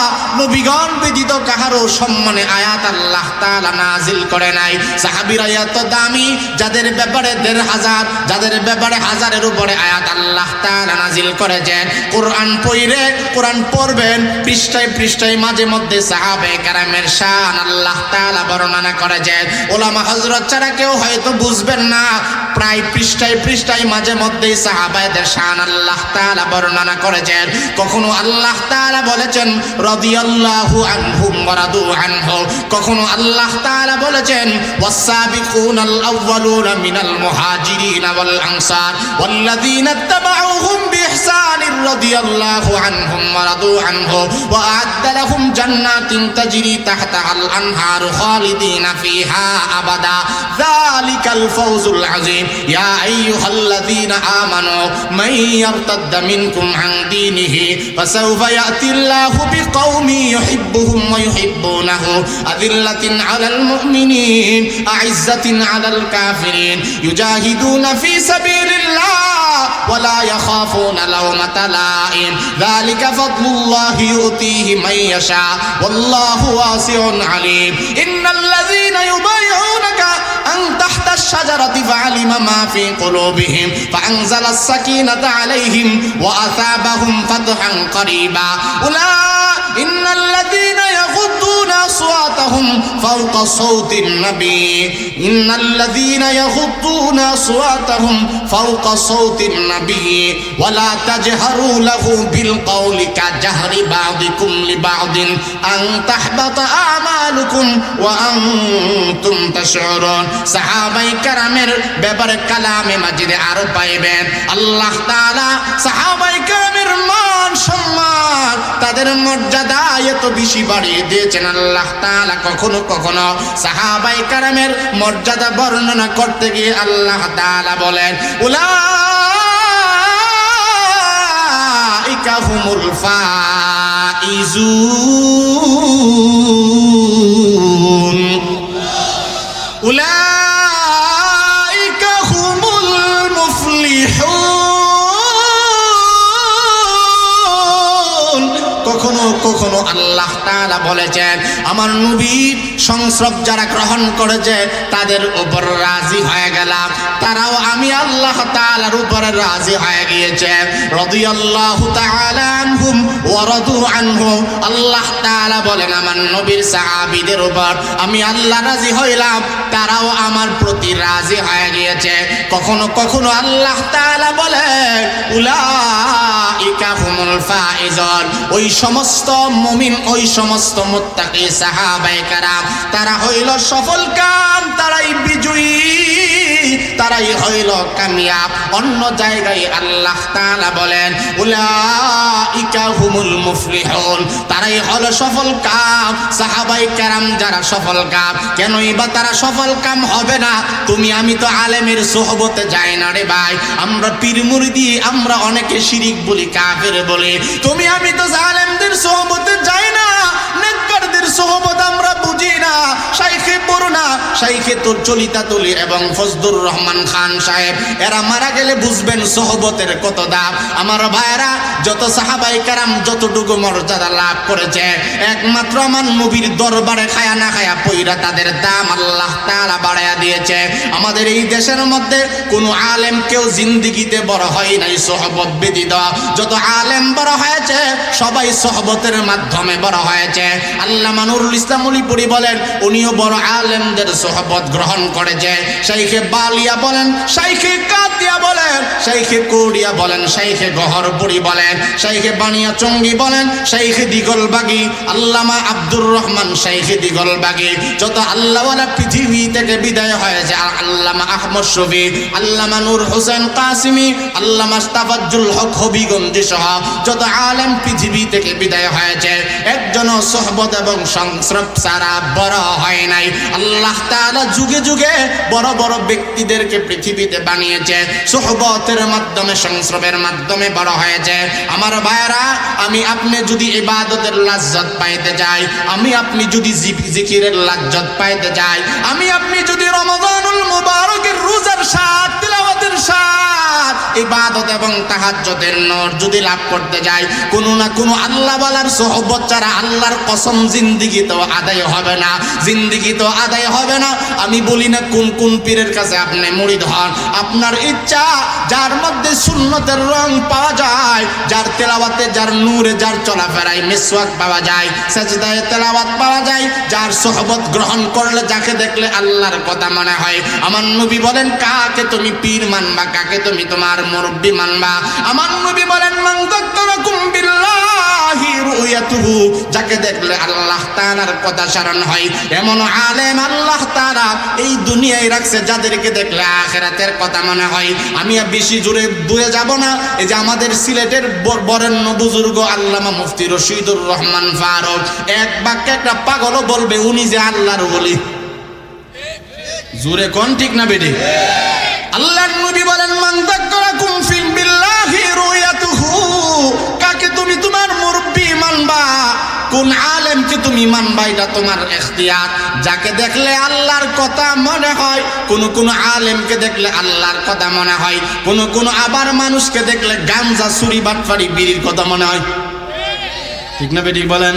নবীগণ ব্যতীত কাহারও সম্মানে আয়াত আল্লাহ তাআলা নাজিল করে নাই। সাহাবীরা এত দামি, যাদের ব্যাপারে ১৫০০, যাদের ব্যাপারে 1000-এর উপরে আয়াত আল্লাহ তাআলা নাজিল করেছেন। কোরআন পড়বেন, পৃষ্ঠায় পৃষ্ঠায় মাঝে মধ্যে সাহাবায়ে কেরামের শান আল্লাহ তাআলা বর্ণনা করেছেন। ওলামা হযরত ছাড়া কেউ হয়তো বুঝবেন না, প্রায় পৃষ্ঠায় পৃষ্ঠায় মাঝে মধ্যেই সাহাবায়েদের শান আল্লাহ তাআলা বর্ণনা করেছেন। কখনো আল্লাহ তাআলা বলেছেন রাদিয়াল্লাহু আনহুম ওয়া রাদু আনহু, কখনো আল্লাহ তাআলা বলেছেন ওয়াস-সাবিকুনাল আউয়ালুনা মিনাল মুহাজিরিন ওয়াল আনসার ওয়াল্লাযীনা ইত্তাবাউহুম বিইহসানির রাদিয়াল্লাহু আনহুম ওয়া রাদু আনহু ওয়া আ'আদ্দা লাহুম জান্নাতিন তাজরি তাহতাহাল আনহারু খালিদিনা ফিহা আবাদা যালিকাল ফাওজুল আযীম। ইয়া আইয়ুহাল্লাযীনা আমানু মান ইয়ারতাদ্দা মিনকুম আন দীনিহি ফাসাউফা ইয়াতিল্লাহু বিকওমিন ইউহিব্বুহুম ওয়া ইউহিব্বুনাহু আযিল্লাতিন আলাল মুমিনিন আ'ইজ্জাতিন আলাল কাফিরিন ইউজাহিদুনা ফি সাবিলিল্লাহ ওয়া লা ইয়াখাফুনা লাওমাতা লাইম যালিকা ফাদলুল্লাহি ইউতিহি মান ইয়াশা ওয়াল্লাহু ওয়াসিউন আলীম। ইন্নাল্লাযীনা ইউবাইউনাকা আন তাহতাশ শাজারাতি ফাআলিমা মা ফি কুলুবিহিম ফাআনজালাস সাকিনাতা আলাইহিম ওয়া আসাবাহুম ফাতহান করিবা ইন্নাল্লাযীনা ইয়াগুদ্দুনা আসওয়াতাহুম ফাওকা সাওতিন নবী ইন্নাল্লাযীনা ইয়াগুদ্দুনা আসওয়াতাহুম ফাওকা সাওতিন নবী ওয়া লা তাজহারু লাহু বিল কওলি কাজাহরি বা'দিকুম লিবা'দিন আন তাহবাতা আমালুকুম ওয়া আনতুম তাশউরুন। সাহাবায়ে কেরামের ব্যাপারে কালামে মাজিদে আরো পাইবেন আল্লাহ তাআলা সাহাবায়ে কেরামের মান সম্মান, তাদের মর্যাদা এত বেশি বাড়িয়ে দিয়েছেন আল্লাহ তাআলা। কখনো কখনো সাহাবায়ে কেরামের মর্যাদা বর্ণনা করতে গিয়ে আল্লাহ তাআলা বলেন উলাইকা উলাইকা হুমুল ফাইজুন উলাইকা হুমুল মুফলিহুন। কখনো কখনো আল্লাহ তাআলা বলেছেন আমার নবী সংস্রব যারা গ্রহণ করেছে তাদের উপর রাজি হয়ে গেলাম, তারাও আমি আল্লাহ তাআলার উপরে রাজি হয়ে গিয়েছে। রাদিয়াল্লাহু তাআলা আনহুম ওয়া রাদু আনহু। আল্লাহ তাআলা বলেন আমার নবীর সাহাবীদের উপর আমি আল্লাহ রাজি হইলাম, তারাও আমার প্রতি রাজি হয়ে গিয়েছে। কখনো কখনো আল্লাহ তাআলা বলেন উলাইকা হুমুল ফাইজুন, ওই সমস্ত মুমিন ওই সমস্ত মুত্তাকি সাহাবায়ে কেরাম তারা হইল সফল কাম, তারাই বিজয়ী, তারাই হইল কামিয়াব। অন্য জায়গায় আল্লাহ তাআলা বলেন উলাইকা হুমুল মুফলিহুন, তারাই হলো সফল কাম। সাহাবায়ে কেরাম যারা সফল কাম, কেনই বা তারা সফল কাম হবে না? তুমি আমি তো আলেমের সোহবতে যাই না রে ভাই, আমরা পীর মুরিদি আমরা অনেকে শিরিক বলি কাফের বলি। তুমি আমি তো আলেমদের সোহবতে যাই না, নেককারদের সোহবত আমরা বুঝি না। শাইখে বরুণা শাইখে তোর চলিতা তুলি এবং ফজলুর রহমান খান সাহেব এরা মারা গেলে বুঝবেন সোহবতের কত দাম। আমার ভাইরা যত সাহাবায়ে কেরাম যতটুকু মর্যাদা লাভ করেছে একমাত্র আমার নবীর দরবারে খায়া না খায়া পয়রা তাদের দাম আল্লাহ তাআলা বাড়ায়া দিয়েছে। আমাদের এই দেশের মধ্যে কোনো আলেম কেউ জিন্দেগিতে বড় হয় নাই সোহবত ব্যতীত। যত আলেম বড় হয়েছে সবাই সোহবতের মাধ্যমে বড় হয়েছে। আল্লামা নুরুল ইসলাম উলিপুরি বলেন উনিও বড় আলেমদের সোহবত গ্রহণ করেছে। শাইখে বালিয়া বলেন, শাইখে কাতিয়া বলেন, শাইখে কোড়িয়া বলেন, শাইখে গহরপুরি বলেন, শাইখে বানিয়া চঙ্গি বলেন, শাইখে দিগলবাগি, আল্লামা আব্দুর রহমান শাইখে দিগলবাগি, যত আল্লাহওয়ালা পৃথিবী থেকে বিদায় হয়েছে আল্লামা আহমদ শফি, আল্লামা নূর হোসেন কাসিমি, আল্লামা তাফাজ্জুল হক হবিগঞ্জি সহ যত আলেম পৃথিবী থেকে বিদায় হয়েছে একজনও সোহবত এবং সংস্রব ছাড়া বড় হয় নাই। আল্লাহ তাআলা যুগে যুগে বড় বড় ব্যক্তিদেরকে পৃথিবীতে বানিয়েছে, সোহবতের মাধ্যমে সংস্রবের মাধ্যমে বড় হয়েছে। আমার ভাইরা আমি আপনি যদি ইবাদতের লাজ্জত পাইতে যাই, আমি আপনি যদি জিকিরের লাজ্জত পাইতে যাই, আমি আপনি যদি রমাদানুল মুবারকের রোজার স্বাদ তিলাওয়াতের স্বাদ ইবাদত এবং তাহাজ্জুদের নূর যদি লাভ করতে যাই, কোনো না কোনো আল্লাহ ওয়ালার সোহবত ছাড়া আল্লাহর কসম জিন্দেগি তো আদায় হবে না, জিন্দেগি তো আদায় হবে না। আমি বলি না কোন কোন পীরের কাছে আপনি মুরিদ হন, আপনার ইচ্ছা, যার মধ্যে সুন্নতের রং পাওয়া যায়, যার তেলাওয়াতে যার নূরে যার চলাফেরায় মিসওয়াক পাওয়া যায়, সাজদায়ে তেলাওয়াত পাওয়া যায়, যার সোহবত গ্রহণ করলে যাকে দেখলে আল্লাহর কথা মনে হয়। আমার নবী বলেন কাকে তুমি পীর মানবা, কাকে তুমি তোমার মুরব্বি মানবা? আমার নবী বলেন মান যাক্কারাকুম বিল্লাহি রুয়াতুহু, যাকে দেখলে আল্লাহ তাআলার কথা স্মরণ হয় এমন আলেম আল্লাহ তাআলা এই দুনিয়ায় রাখছে যাদেরকে দেখলে আখিরাতের কথা মনে হয়। আমি বেশি জোরে দূরে যাব না। এই যে আমাদের সিলেটের বরেণ্য বুজুর্গ আল্লামা মুফতি রশিদুর রহমান ফারুক এক বাক্যে একটা পাগলও বলবে উনি যে আল্লাহর ওলি। জোরে কোন ঠিক না বেটি? আল্লাহর নবী বলেন মান যাক্কারাকুম ফিল বিল্লাহি রুয়াতুহু, কাকে তুমি তোমার মুরব্বি মানবা, কোন আলেমকে তুমি মানবা এটা তোমার ইখতিয়ার। যাকে দেখলে আল্লাহর কথা মনে হয়, কোন কোন আলেমকে দেখলে আল্লাহর কথা মনে হয়, কোন কোন আবার মানুষকে দেখলে গাঞ্জা চুরি বাটপারি বিড়ির কথা মনে হয়। ঠিক না বেটি বলেন?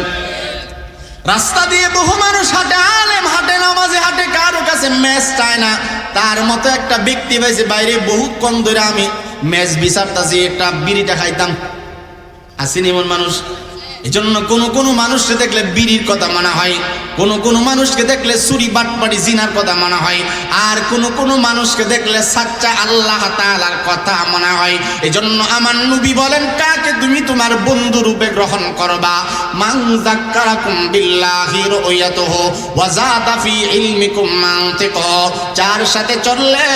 রাস্তা দিয়ে বহু মানুষ হাঁটে, আলেম হাঁটে, নামাজে হাঁটে, কারো কাছে ম্যাচ চায় না। তার মতো একটা ব্যক্তি পাইছে বাইরে বহুক্ষণ ধরে আমি ম্যাচ বিচারতাছি, একটা বিড়িটা খাইতাম, আসেনি এমন মানুষ। এই জন্য কোনো কোনো মানুষকে দেখলে বিড়ির কথা মনে হয়, কোনো কোনো মানুষকে দেখলে চুরি বাটপাটি জিনার কথা মনে হয়, আর কোনো কোনো মানুষকে দেখলে সাচ্চা আল্লাহ তাআলার কথা মনে হয়। এই জন্য আমার নবী বলেন কাকে তুমি তোমার বন্ধু রূপে গ্রহণ করবা? মান যাক্কারাকুম বিল্লাহি রুয়াতুহু ওয়া যাদা ফি ইলমিকুম মানতিকুহু, যার সাথে চললে,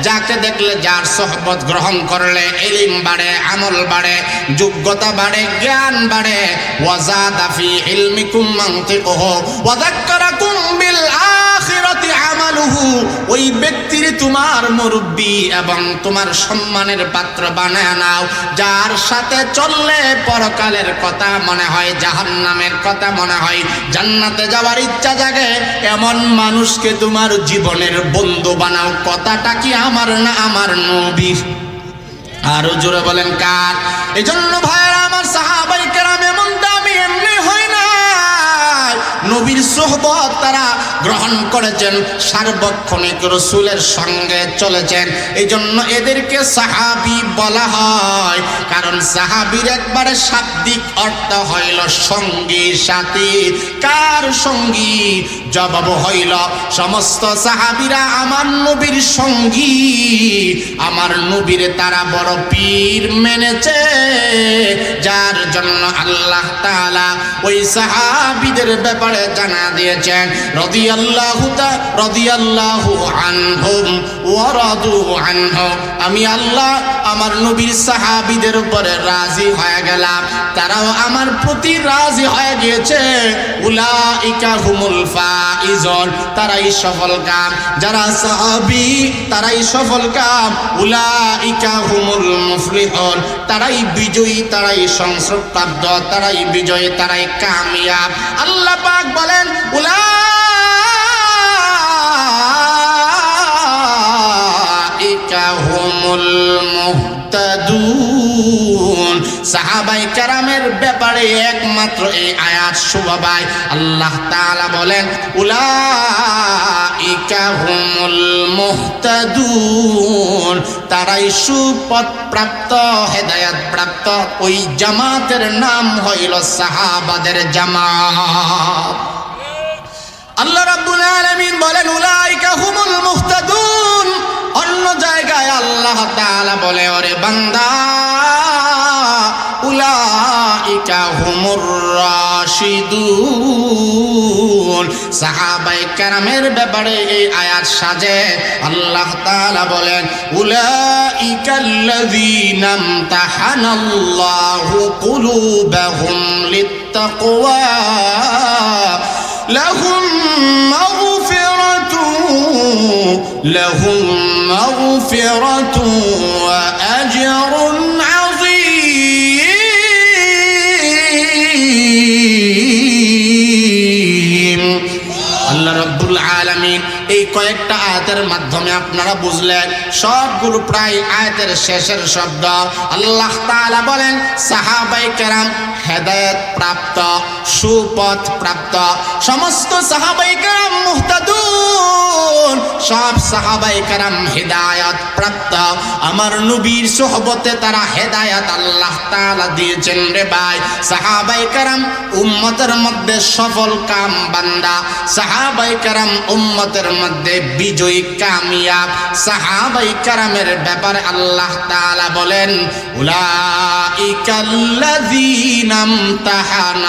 যাকে দেখলে, যার সোহবত গ্রহণ করলে ইলম বাড়ে, আমল বাড়ে, যোগ্যতা বাড়ে, জ্ঞান বাড়ে। ওয়া যাদা ফি ইলমিকুম মানতিকুহু ওয়া যাক্কারাকুম বিল আখিরাতি আমালুহু, ওই ব্যক্তির তোমার মুরব্বি এবং তোমার সম্মানের পাত্র বানায় নাও, যার সাথে চললে পরকালের কথা মনে হয়, জাহান্নামের কথা মনে হয়, জান্নাতে যাওয়ার ইচ্ছা জাগে, এমন মানুষকে তোমার জীবনের বন্ধু বানাও। কথাটা কি আমার না আমার নবীর? আরো জোরে বলেন কার? এজন্য ভাইরা আমার, সাহাবায়ে কেরাম এমন দামি এমনি হয় না, নবীর সোহবত তারা গ্রহণ করেছেন, সার্বক্ষণিক রাসূলের সঙ্গে চলেছেন। এই জন্য এদেরকে সাহাবী বলা হয়, কারণ সাহাবীর একবারে শাব্দিক অর্থ হইল সঙ্গী সাথী। কার সঙ্গী? জবাব হইল সমস্ত সাহাবীরা আমার নবীর সঙ্গী। আমার নবীর তারা বড় পীর মেনেছে, যার জন্য আল্লাহ তাআলা ওই সাহাবীদের ব্যাপারে জানা দিয়েছেন, রাদিয়াল্লাহু আনহুম ওয়া রাদু আনহু। আমি আল্লাহ আমার নবীর সাহাবীদের উপরে রাজি হয়ে গেলাম, তারাও আমার প্রতি রাজি হয়ে গিয়েছে। উলাইকা হুমুল ফাইজুন, তারাই সফল কাম। যারা সাহাবী তারাই সফল কাম। উলাইকা হুমুল মুফলিহুন, তারাই বিজয়ী, তারাই সংসপ্রাপ্ত, তারাই বিজয়ী, তারাই কামিয়াব। আল্লাহ পাক বলেন উলাইকা হুমুল মুহতাদুন। সাহাবায়ে কেরামের ব্যাপারে একমাত্র এই আয়াত শোভাবায় আল্লাহ তাআলা বলেন উলাইকা হুমুল মুহতাদুন, তারাই সুপথ প্রাপ্ত, হেদায়েত প্রাপ্ত। ওই জামাতের নাম হইল সাহাবাদের জামাত। আল্লাহ রাব্বুল আলামিন বলেন উলাইকা হুমুল মুহতাদুন। অন্য জায়গায় আল্লাহ তাআলা বলে, ওরে বান্দা, উলাইকা হুমুর রাশিদুন। সাহাবায়ে কেরামের ব্যাপারে এই আয়াত সাজে আল্লাহ তাআলা বলেন উলাইকাল্লাযীনা ইমতাহানাল্লাহু কুলুবাহুম লিত্তাকওয়া লাহুম মাগফিরাতুন ওয়া আজরুন আযীম। আল্লাহ রাব্বুল আলামিন এই কয়েকটা আয়াতের মাধ্যমে আপনারা বুঝলেন, সবগুলো প্রায় আয়াতের শেষের শব্দ। আল্লাহ তাআলা বলেন সাহাবায়ে কেরাম হেদায়েত প্রাপ্ত, সুপথ প্রাপ্ত। সমস্ত সাহাবায়ে কেরাম মুহতাদুন, সব সাহাবায়ে কেরাম হেদায়েত প্রাপ্ত। আমার নবীর সোহবতে তারা হেদায়েত আল্লাহ তাআলা দিয়েছেন। রে ভাই, সাহাবায়ে কেরাম উম্মতের মধ্যে সফল কাম বান্দা, সাহাবায়ে কেরাম উম্মতের মধ্যে বিজয়ী কামিয়াব। সাহাবায়ে কেরামের ব্যাপারে আল্লাহ তাআলা বলেন উলাইকাল্লাযীনা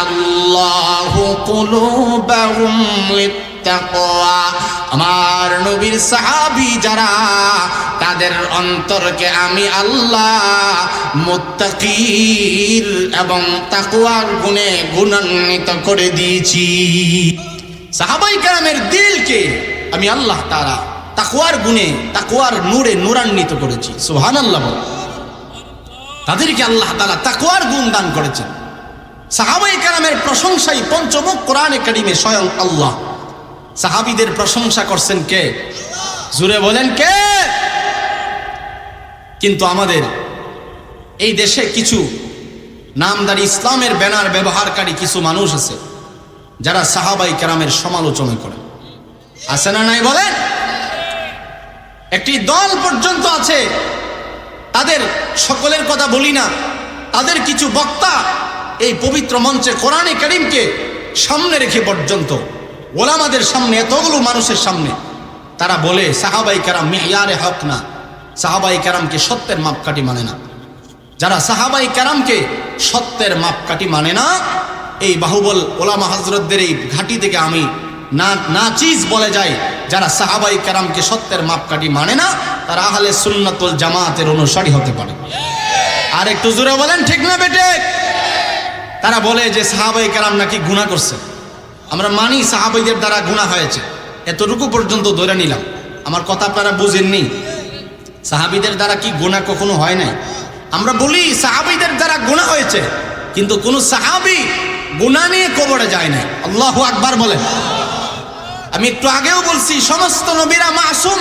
ইমতাহানাল্লাহু কুলুবাহুম লিত্তাকওয়া। আমার নবীর সাহাবী যারা, তাদের অন্তরকে আমি আল্লাহ মুত্তাকির এবং তাকওয়ার গুণে গুণান্বিত করে দিয়েছি। সাহাবায়ে কেরামের দিলকে আমি আল্লাহ তাআলা তাকওয়ার গুণে, তাকওয়ার নূরে নূরান্বিত করেছি। সুবহানাল্লাহ। তাদেরকে আল্লাহ তাআলা তাকওয়ার গুণ দান করেছেন। সাহাবায়ে কেরামের প্রশংসাই পঞ্চমুখ কোরআনে কারিমে স্বয়ং আল্লাহ। সাহাবীদের প্রশংসা করছেন কে? জোরে বলেন কে? কিন্তু আমাদের এই দেশে কিছু নামদারি ইসলামের ব্যানার ব্যবহারকারী কিছু মানুষ আছে, যারা সাহাবায়ে কেরামের সমালোচনা করে। আছে না নাই বলেন? একটি দল পর্যন্ত আছে, তাদের সকলের কথা বলি না, তাদের কিছু বক্তা এই পবিত্র মঞ্চে কোরআনে কারীমকে সামনে রেখে পর্যন্ত ওলামাদের সামনে, এতগুলো মানুষের সামনে তারা বলে সাহাবায়ে কেরাম মিয়ারে হক না, সাহাবায়ে কেরামকে সত্যের মাপকাঠি মানে না। যারা সাহাবায়ে কেরামকে সত্যের মাপকাঠি মানে না, এই বাহুবল ওলামা হযরতদের এই ঘাঁটি থেকে আমি নাচিজ বলে যাই, যারা সাহাবায়ে কেরামকে সত্যের মাপকাঠি মানে না, তারা আহলে সুন্নাত ওয়াল জামাতের অনুসারী হতে পারে। আর একটু জোরে বলেন ঠিক না বেটে? তারা বলে যে সাহাবায়ে কেরাম নাকি গুনাহ করছে, আমরা মানি সাহাবীদের দ্বারা গুনাহ হয়েছে, এতটুকু পর্যন্ত ধরে নিলাম। আমার কথা আপনারা বুঝেননি? সাহাবীদের দ্বারা কি গুনাহ কখনো হয় নাই? আমরা বলি সাহাবীদের দ্বারা গুনাহ হয়েছে, কিন্তু কোন সাহাবী গুনাহ নিয়ে কবরে যায় নাই। আল্লাহু আকবার বলেন। আমি একটু আগেও বলছি সমস্ত নবীরা মাসুম,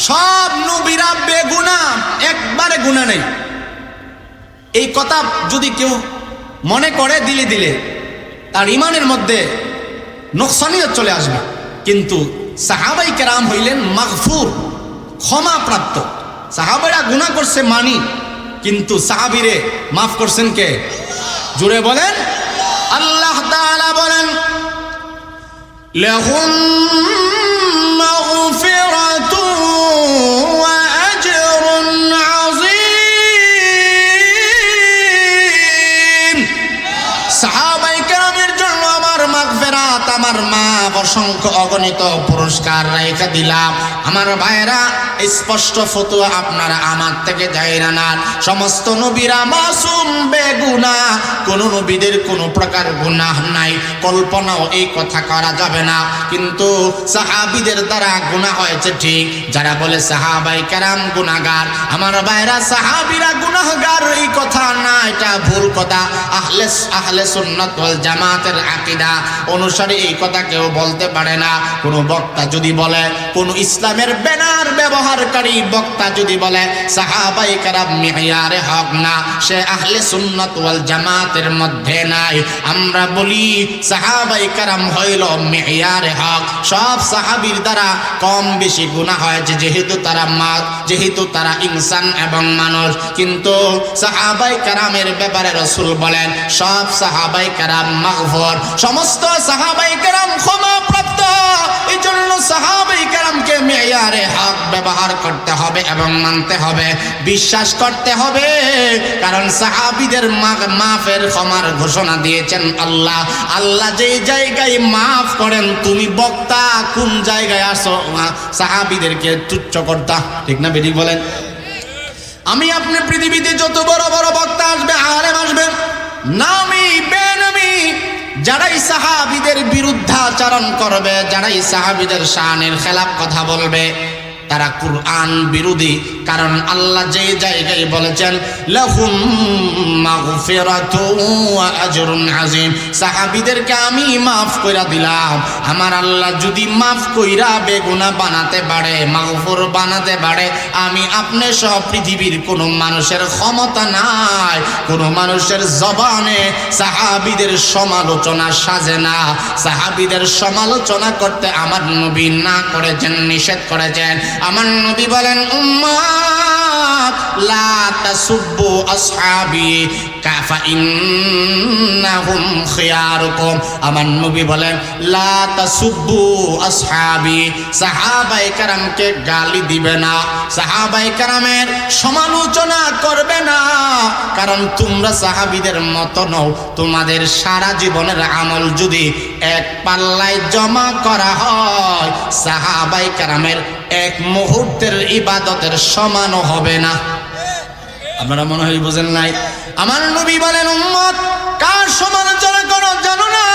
সব নবীরা বেগুনাহ, একবারে গুনাহ নেই। এই কথা যদি কেউ মনে করে দিলে দিলে তার ইমানের মধ্যে নোকসানিয়ত চলে আসবে। কিন্তু সাহাবাই কেরাম হইলেন মাগফুর, ক্ষমাপ্রাপ্ত। সাহাবারা গুনাহ করছে মানি, কিন্তু সাহাবীরে মাফ করছেন কে? জুড়ে বলেন আল্লাহ তাআলা বলেন লাহুম মাগফিরাতু ওয়া আজরুন আযীম। সাহাবায়ে কেরামের জন্য আমার মাগফিরাত, আমার মাফ, অসংখ্য অগণিত পুরস্কার রেখে দিলাম। আমার ভাইরা, স্পষ্ট ফতোয়া আপনারা আমার থেকে যাইরা না। সমস্ত নবীরা মাসুম, বেগুনাহ, কোন নবীদের কোনো প্রকার গুনাহ নাই। কল্পনাও এই কথা করা যাবে না। কিন্তু সাহাবীদের দ্বারা গুনাহ হয়েছে ঠিক। যারা বলে সাহাবায়ে কেরাম গুনাহগার, আমার ভাইরা সাহাবীরা গুনাহগার এই কথা না, এটা ভুল কথা। আহলে সুন্নাত ওয়াল জামাতের আকীদা অনুসারে এই কথা কেউ বলতে পারে না। কোন বক্তা যদি বলে, কোন ইসলামের ব্যানার ব্যবহারকারী বক্তা যদি বলে সাহাবায়ে কেরাম মিয়ারে হক না, সে আহলে সুন্নাত ওয়াল জামাতের মধ্যে নাই। আমরা বলি সাহাবায়ে কেরাম হইল মিয়ারে হক। সব সাহাবীর দ্বারা কম বেশি গুনাহ হয়েছে, যেহেতু তারা ইনসান এবং মানুষ। কিন্তু সাহাবায়ে কেরামের ব্যাপারে রাসূল বলেন সব সাহাবায়ে কেরাম মাগফুর, সমস্ত সাহাবায়ে কেরাম ক্ষমাপ্রাপ্ত। এই জন্য সাহাবায়ে কেরামকে মিয়ারে হক ব্যবহার করতে হবে এবং মানতে হবে, বিশ্বাস করতে হবে। কারণ সাহাবীদের মাফের ক্ষমার ঘোষণা দিয়েছেন আল্লাহ। আল্লাহ যেই জায়গায় মাফ করেন, তুমি বক্তা কোন জায়গায় আসো সাহাবীদেরকে তুচ্ছ করতা? ঠিক না বেঠিক বলেন? আমি আপনি পৃথিবীতে যত বড় বড় বক্তা আসবে, আলেম আসবে, নামি বেনামি, যারাই সাহাবীদের বিরুদ্ধাচরণ করবে, যারাই সাহাবীদের শানের খেলাফ কথা বলবে, তারা কুরআন বিরোধী। কারণ আল্লাহ যে জায়গায় বলেছেন লাহুম মাগফিরাতু ওয়া আজরুন আযীম, সাহাবীদেরকে আমি মাফ কইরা দিলাম। আমার আল্লাহ যদি মাফ কইরা বেগুনাহ বানাতে পারে, মাগফুর বানাতে পারে, আমি আপনি সহ পৃথিবীর কোনো মানুষের ক্ষমতা নাই, কোনো মানুষের জবানে সাহাবীদের সমালোচনা সাজে না। সাহাবীদের সমালোচনা করতে আমার নবী না করেছেন, নিষেধ করেছেন। আমার নবী বলেন উম্মাত লা তাসুব্বু আসহাবি কাফা ইন্নাহুম খিয়ারুকুম। আমার নবী বলেন লা তাসুব্বু আসহাবি, সাহাবায়ে কেরামকে গালি দিবে না, সাহাবায়ে কেরামের সমালোচনা করবে না। কারণ তোমরা সাহাবীদের মতো নও। তোমাদের সারা জীবনের আমল যদি এক পাল্লায় জমা করা হয়, সাহাবায়ে কেরামের এক মুহূর্তের ইবাদতের সমানও হবে না। আপনারা মনে হয় বুঝেন নাই। আমার নবী বলেন উম্মত কার সমালোচনা করো জানো না?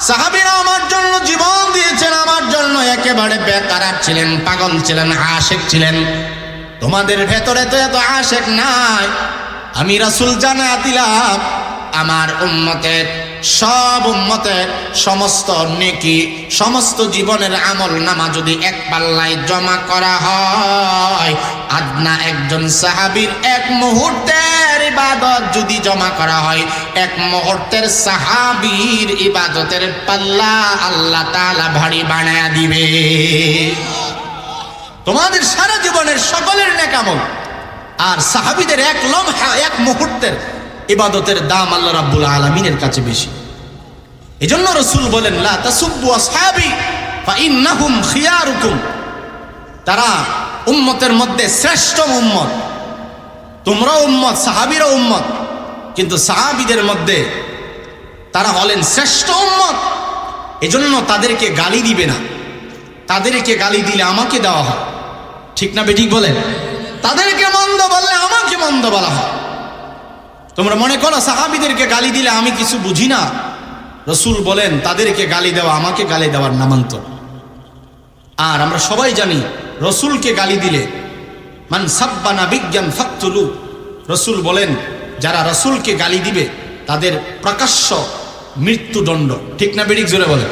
সাহাবীরা আমার জন্য জীবন দিয়েছেন, আমার জন্য একেবারে বেকারার ছিলেন, পাগল ছিলেন, আশিক ছিলেন। তোমাদের ভেতরে তো এত আশিক নাই। আমি রাসূল জানায়া দিলাম আমার উম্মতের, সব উম্মতের সমস্ত নেকি, সমস্ত জীবনের আমল নামা যদি এক পাল্লায় জমা করা হয়, আদনা একজন সাহাবীর এক মুহূর্তের ইবাদত যদি জমা করা হয়, এক মুহূর্তের সাহাবীর ইবাদতের পাল্লা আল্লাহ তাআলা ভারী বানায়া দিবে। তোমাদের সারা জীবনের সকলের নেক আমল আর সাহাবীদের এক লম্হা, এক মুহূর্তের ইবাদতের দাম আল্লাহ রাব্বুল আলামিনের কাছে বেশি। এজন্য রাসূল বলেন লা তাসুব্বু আসহাবি ফা ইন্নাহুম খিয়ারুকুম, তারা উম্মতের মধ্যে শ্রেষ্ঠ উম্মত। তোমরা উম্মত, সাহাবীরা উম্মত, কিন্তু সাহাবীদের মধ্যে তারা হলেন শ্রেষ্ঠ উম্মত। এজন্য তাদেরকে গালি দিবে না। তাদেরকে গালি দিলে আমাকে দেওয়া হয়, ঠিক না বেঠিক বলেন? তাদেরকে মন্দ বললে আমাকে মন্দ বলা হয়। তোমরা মনে করো সাহাবীদেরকে গালি দিলে আমি কিছু বুঝি না, রসুল বলেন তাদেরকে গালি দেওয়া আমাকে গালি দেওয়ার নামান্তর। আর আমরা সবাই জানি রসুলকে গালি দিলে মান সাব্বা নাবিয়্যান ফাকতুলু, রসুল বলেন যারা রসুলকে গালি দিবে তাদের প্রকাশ্য মৃত্যুদণ্ড। ঠিক না বেঠিক? জোরে বলেন।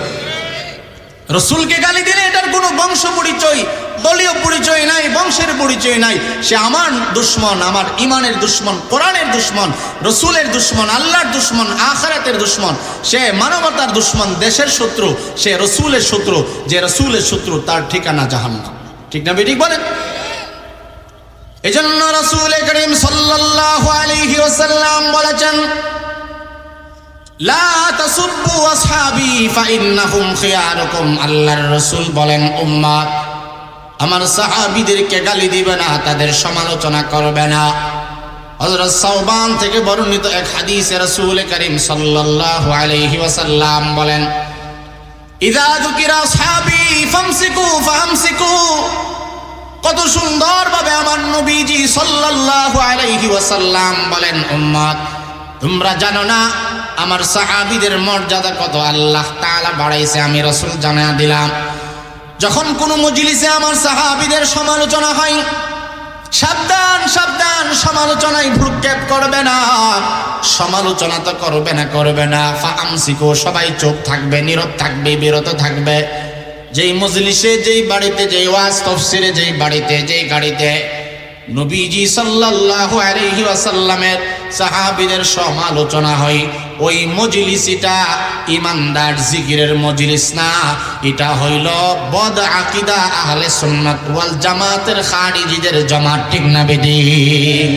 রসুলকে গালি দিলে এটার কোনো বংশ পরিচয়, দলীয় পরিচয় নাই, বংশের পরিচয় নাই। সে আমার দুশ্মন, আমার ইমানের দুশ্মন, কোরআনের দুশ্মন, রসুলের দুশ্মন, আল্লাহর দুশ্মন, আখিরাতের দুশ্মন, সে মানবতার দুশ্মন, দেশের শত্রু, সে রসুলের শত্রু। যে রসুলের শত্রু তার ঠিকানা জাহান্নাম। ঠিক না বেঠিক বলেন? এজন্য রাসূল করিম সাল্লাল্লাহু আলাইহি ওয়াসাল্লাম বলেছেন, লা তাসুব্বু আসহাবি ফাইন্নাহুম খিয়ারুকুম। আল্লাহর রাসূল বলেন, উম্মত আমার সাহাবীদেরকে গালি দিবে না, তাদের সমালোচনা করবে না। হযরত সাওবান থেকে বর্ণিত এক হাদিসে রাসূল করিম সাল্লাল্লাহু আলাইহি ওয়াসাল্লাম বলেন, ইযা যুকিরা আসহাবি ফামসিকু ফামসিকু। কত সুন্দরভাবে আমার নবীজি সাল্লাল্লাহু আলাইহি ওয়াসাল্লাম বলেন, উম্মত তোমরা জানো না আমার সাহাবীদের মর্যাদা কত আল্লাহ তাআলা বাড়াইছে, আমি রাসূল জানায়া দিলাম। যখন কোনো মজলিসে আমার সাহাবীদের সমালোচনা হয়, সাবধান সাবধান, সমালোচনায় ভ্রুক্ষেপ করবে না, সমালোচনা তো করবে না। ফামসিকু, সবাই চুপ থাকবে, নীরব থাকবে, বিরত থাকবে। যেই মজলিসে, যেই বাড়িতে, যেই ওয়াজ তাফসিরে, যেই বাড়িতে, যেই গাড়িতে নবীজি সাল্লাল্লাহু আলাইহি ওয়াসাল্লামের সাহাবীদের সমালোচনা হয়, ওই মজলিসটা ইমানদার জিকিরের মজলিস না, এটা হইল বদ আকীদা আহলে সুন্নাত ওয়াল জামাতের খারিজিদের জমাত। ঠিক না বেঠিক?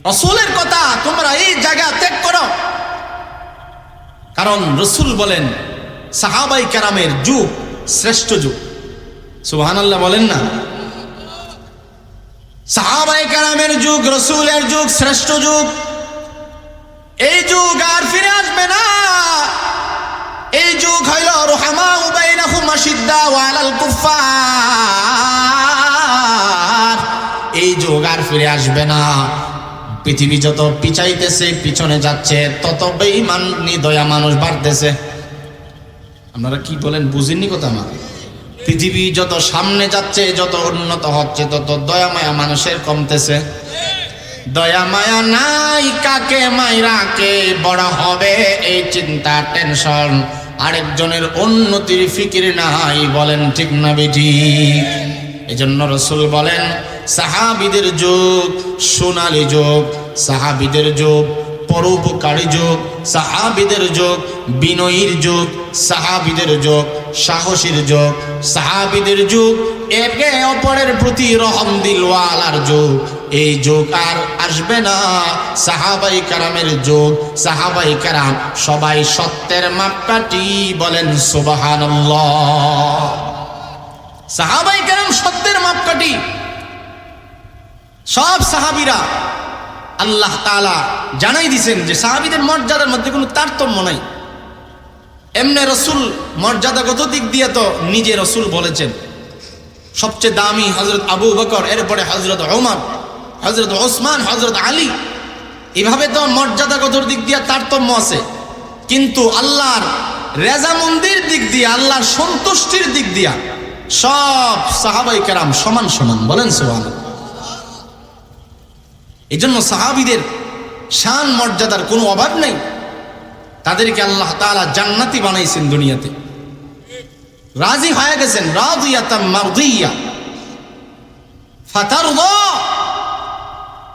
রাসূলের কথা তোমরা এই জায়গা ত্যাগ করো, কারণ রাসূল বলেন সাহাবায়ে কেরামের যুগ শ্রেষ্ঠ যুগ। সুবহানাল্লাহ বলেন না? সাহাবায়ে কেরামের যুগ, রাসূলের যুগ শ্রেষ্ঠ যুগ। এই যুগ আর ফিরে আসবে না। এই যুগ হইল রুহামাউ বাইনাহুম আশিদ্দাউ আলাল কুফফার। এই যুগ আর ফিরে আসবে না। পৃথিবী যত পিছাইতেছে, পিছনে যাচ্ছে, তত বেঈমান নিদয়া মানুষ বাড়তেছে। আপনারা কি বলেন? বুঝেননি কথা আমার? পৃথিবী যত সামনে যাচ্ছে, যত উন্নত হচ্ছে, তত দয়া মায়া মানুষের কমতেছে। দয়া মায়া নাই, কাকে মাইরা কে বড় হবে এই চিন্তা, টেনশন। আরেকজনের উন্নতির ফিকির নাই। বলেন ঠিক না বেঠিক? এজন্য রাসূল বলেন সাহাবীদের যুগ সোনালী যুগ, সাহাবীদের যুগ পরোপকারী যুগ, সাহাবীদের যুগ বিনয়ীর যুগ, সাহাবীদের যুগ সাহসীর যুগ, সাহাবীদের যুগ একে অপরের প্রতি রহম দিলওয়ালার যুগ। এই যুগ আর আসবে না। সাহাবায়ে কেরামের যুগ, সাহাবায়ে কেরাম সবাই সত্যের মাপকাঠি। বলেন সুবহানাল্লাহ। সাহাবায়ে কেরাম সত্যের মাপকাঠি। সব সাহাবীরা আল্লাহ তাআলা জানাই দিয়েছেন যে সাহাবীদের মর্যাদার মধ্যে কোনো তারতম্য নাই। এমনি রাসূল মর্যাদাগত দিক দিয়ে তো নিজে রাসূল বলেছেন সবচেয়ে দামি হযরত আবু বকর, এরপরে হযরত ওমর, হযরত ওসমান, হযরত আলী। এভাবে তো মর্যাদাগত দিক দিয়ে তারতম্য আছে, কিন্তু আল্লাহর রেজামন্দির দিক দিয়ে, আল্লাহর সন্তুষ্টির দিক দিয়ে সব সাহাবায়ে কেরাম সমান সমান। বলেন সুবহানাল্লাহ। এই জন্য সাহাবীদের শান মর্যাদার কোনো অভাব নেই। তাদেরকে আল্লাহ তাআলা জান্নাতি বানাইছেন, দুনিয়াতে রাজি হয়ে গেছেন। রাদিয়াতাম মারদিয়া ফাতারদা।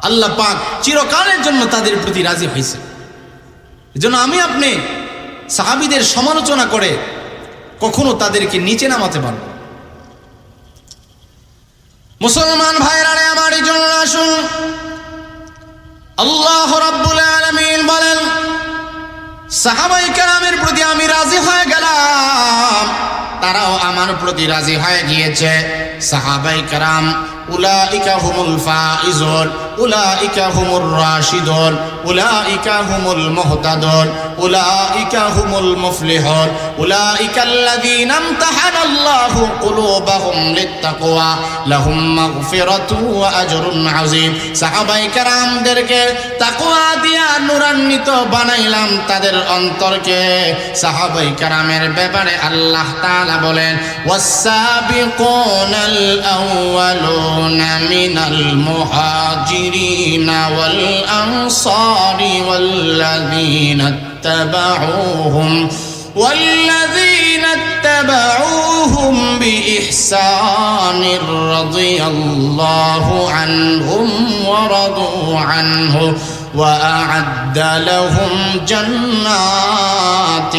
আল্লাহ পাক চিরকালের জন্য তাদের প্রতি রাজি হয়েছে। এজন্য আমি আপনি সাহাবীদের সমালোচনা করে কখনো তাদেরকে নিচে নামাতে পারব। মুসলমান ভাইরা আমার, এই জন্য আসুন, আল্লাহ রাব্বুল আলামিন বলেন সাহাবায়ে কেরামের প্রতি আমি রাজি হয়ে গেলাম, তারাও আমার প্রতি রাজি হয়ে গিয়েছে। সাহাবায়ে কেরাম উলাইকা হুমুল ফাইজুন, উলাইকা হুমুর রাশিদুন উলাইকা হুমুল মুহতাদুন উলাইকা হুমুল মুফলিহুন উলাইকাল্লাযীনা ইমতাহানাল্লাহু কুলুবাহুম লিত্তাকওয়া লাহুম মাগফিরাতুন ওয়া আজরুন আযীম। সাহাবায়ে কেরামদেরকে তাকওয়া দিয়া নূরান্বিত বানাইলাম তাদের অন্তরকে। সাহাবায়ে কেরামের ব্যাপারে আল্লাহ তাআলা বলেন ওয়াস-সাবিকুনাল আউওয়ালুনা মিনাল মুহাজিরিনা ওয়াল আনসারি ওয়াল্লাযীনা اتبعوهم بإحسان رضي الله عنهم ورضوا عنه وأعد لهم جنات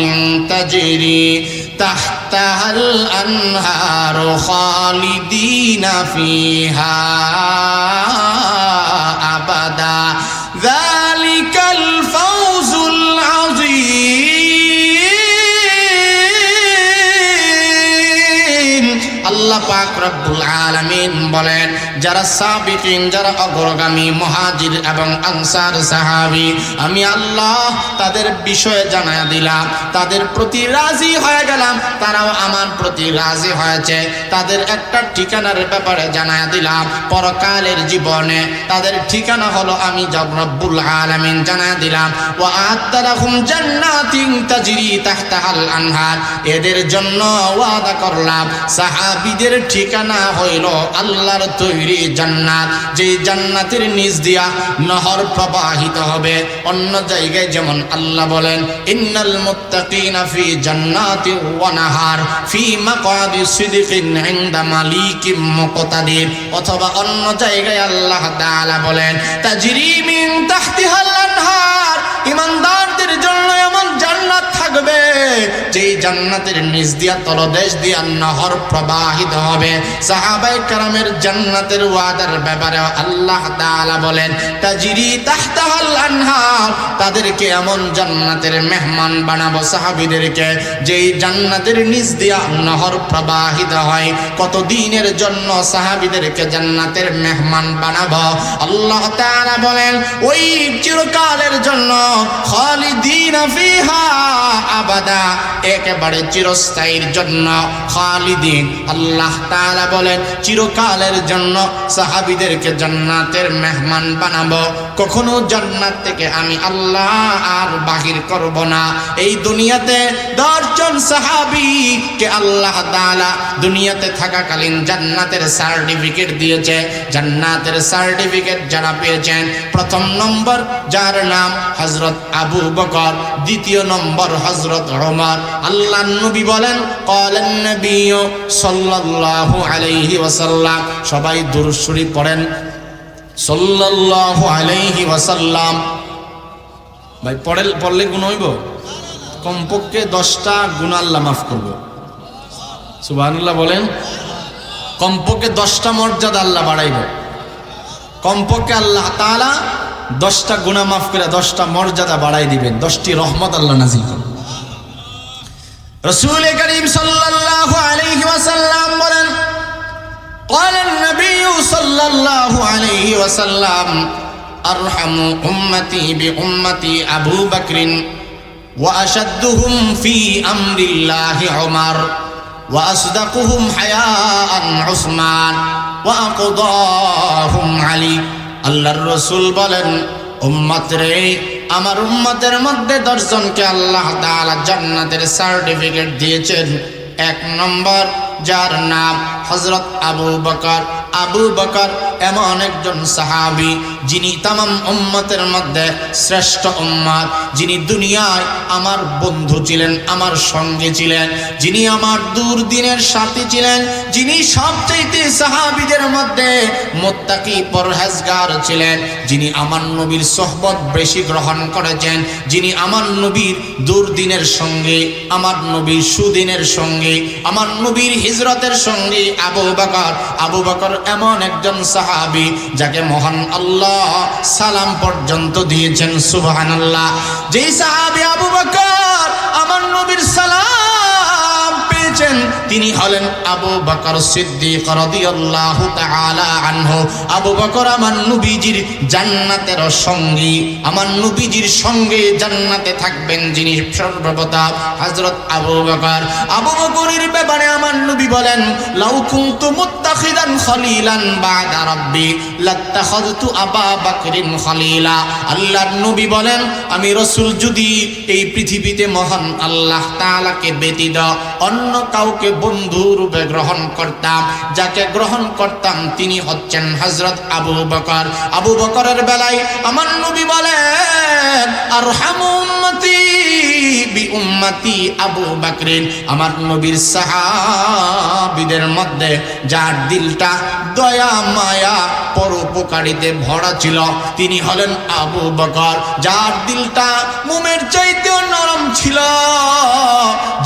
تجري تحتها الأنهار خالدين فيها أبدا ذلك الفوز العظيم। আল্লাহ পাক রব্বুল আলামিন বলেন যারা সাবিকিন যারা অগ্রগামী মুহাজির এবং আনসার সাহাবী আমি আল্লাহ তাদের বিষয়ে জানায়া দিলাম, তাদের প্রতি রাজি হয়ে গেলাম, তারাও আমার প্রতি রাজি হয়েছে। তাদের একটা ঠিকানার ব্যাপারে জানায়া দিলাম, পরকালের জীবনে তাদের ঠিকানা হলো আমি রব্বুল আলামিন জানায়া দিলাম ওয়া আ'আদ্দা লাহুম জান্নাতিন তাজরি তাহতাহাল আনহার। এদের জন্য ওয়াদা করলাম সাহাবীদের ঠিকানা হইল আল্লাহর তৈরি জান্নাত, যে জান্নাতের নিচ দিয়া নহর প্রবাহিত হবে। অন্য জায়গায় যেমন আল্লাহ বলেন ইন্নাল মুত্তাকিনা ফি জান্নাতি ওয়া নাহার ফি মাকআদি সিদকিন ইনদা মালিকিম মুকতাদির। অথবা অন্য জায়গায় আল্লাহ তাআলা বলেন তাজরি মিন তাহতিহাল আনহার। ইমানদারদের জন্য এমন জান্নাত থাকবে যেই জান্নাতের নিচ দিয়া তলদেশ দিয়া নহর প্রবাহিত হবে। সাহাবায়ে কেরামের জান্নাতের ওয়াদার ব্যাপারে আল্লাহ তাআলা বলেন তাজরি তাহতাহাল আনহার। তাদেরকে এমন জান্নাতের মেহমান বানাবো সাহাবীদেরকে যেই জান্নাতের নিচ দিয়া নহর প্রবাহিত হয়। কত দিনের জন্য সাহাবীদেরকে জান্নাতের মেহমান বানাবো? আল্লাহ তাআলা বলেন ওই চিরকালের জন্য খালিদিনা ফিহা আবাদা, একেবারে চিরস্থায়ীর জন্য খালিদিন। আল্লাহ তাআলা বলেন চিরকালের জন্য সাহাবীদেরকে জান্নাতের মেহমান বানাবো। কখনো জান্নাত থেকে আমি আল্লাহ আর বাহির করব না। এই দুনিয়াতে 10 জন সাহাবীকে আল্লাহ তাআলা দুনিয়াতে থাকাকালীন জান্নাতের সার্টিফিকেট দিয়েছে। জান্নাতের সার্টিফিকেট যারা পেয়েছেন, প্রথম নম্বর যার নাম হযরত আবু বকর, দ্বিতীয় নম্বর হযরত ওমর। আল্লাহর নবী বলেন ক্বালান নবী সাল্লাল্লাহু আলাইহি ওয়াসাল্লাম, সবাই দুরূদ শরীফ পড়েন সাল্লাল্লাহু আলাইহি ওয়াসাল্লাম। ভাই পড়লে গুনাহ হইব? কমপক্ষে 10টা গুনাহ আল্লাহ মাফ করব। সুবহানাল্লাহ বলেন। কমপক্ষে 10টা মর্যাদা আল্লাহ বাড়াইব। কমপক্ষে আল্লাহ তাআলা 10টা গুনাহ মাফ করে 10টা মর্যাদা বাড়াই দিবেন, 10টি রহমত আল্লাহ নাজিল করবেন। রাসূল করিম সাল্লাল্লাহু আলাইহি ওয়াসাল্লাম বলেন ক্বালান নবী সাল্লাল্লাহু আলাইহি ওয়াসাল্লাম আরহামু উম্মতি বিউম্মতি আবু বকরিন ওয়া আশাদ্দুহুম ফি আমরিল্লাহি উমর ওয়া আসদাকুহুম হায়াআন উসমান ওয়া আকদাহুম আলী। আল্লাহর রাসূল বলেন উম্মত রে, আমার উম্মতের মধ্যে 10 জনকে আল্লাহ তাআলা জান্নাতের সার্টিফিকেট দিয়েছেন। 1 নম্বর যার নাম হযরত আবু বকর। আবু বকর এমন একজন সাহাবী যিনি তামাম উম্মতের মধ্যে শ্রেষ্ঠ উম্মত, যিনি দুনিয়ায় আমার বন্ধু ছিলেন, আমার সঙ্গে ছিলেন, যিনি আমার দুর্দিনের সাথী ছিলেন, যিনি সবচেয়ে সাহাবীদের মধ্যে মুত্তাকি পরহেজগার ছিলেন, যিনি আমার নবীর সোহবত বেশি গ্রহণ করেছেন, যিনি আমার নবীর দুর্দিনের সঙ্গে, আমার নবীর সুদিনের সঙ্গে, আমার নবীর হিজরতের সঙ্গে আবু বকর। আবু বকর এমন একজন সাহাবী যাকে মহান আল্লাহ সালাম পর্যন্ত দিয়েছেন। সুবহানাল্লাহ। যেই সাহাবী আবু বকর আমার নবীর সালাম পেয়েছেন, তিনি তিনি হলেন আবু বকর সিদ্দিক রাদিয়াল্লাহু তাআলা আনহু। আবু বকর আমার নবীজির জান্নাতের সঙ্গী, আমার নবীজির সঙ্গে জান্নাতে থাকবেন যিনি সর্বপ্রথম হযরত আবু বকর। আবু বকরের ব্যাপারে আমার নবী বলেন, লাউ কুনতু মুত্তাখিদান খলিলান বা'দা রাব্বি লাত্তাখাযতু আবা বকরিন খলিলা। আল্লাহর নবী বলেন, আমি রাসূল যদি এই পৃথিবীতে মহান আল্লাহ তাআলাকে ব্যতীত অন্য কাউকে বন্ধু রূপে গ্রহণ করতাম, যাকে গ্রহণ করতাম তিনি হচ্ছেন হযরত আবু বকর। আবু বকরের বেলায় আমার নবী বলেন, আরহামু উম্মতি বি উম্মতি আবু বকরিন। আমার নবীর সাহাবীদের মধ্যে যার দিলটা দয়া মায়া পরোপকারিতে ভরা ছিল তিনি হলেন আবু বকর। যার দিলটা মোমের চাইতেও নরম ছিল,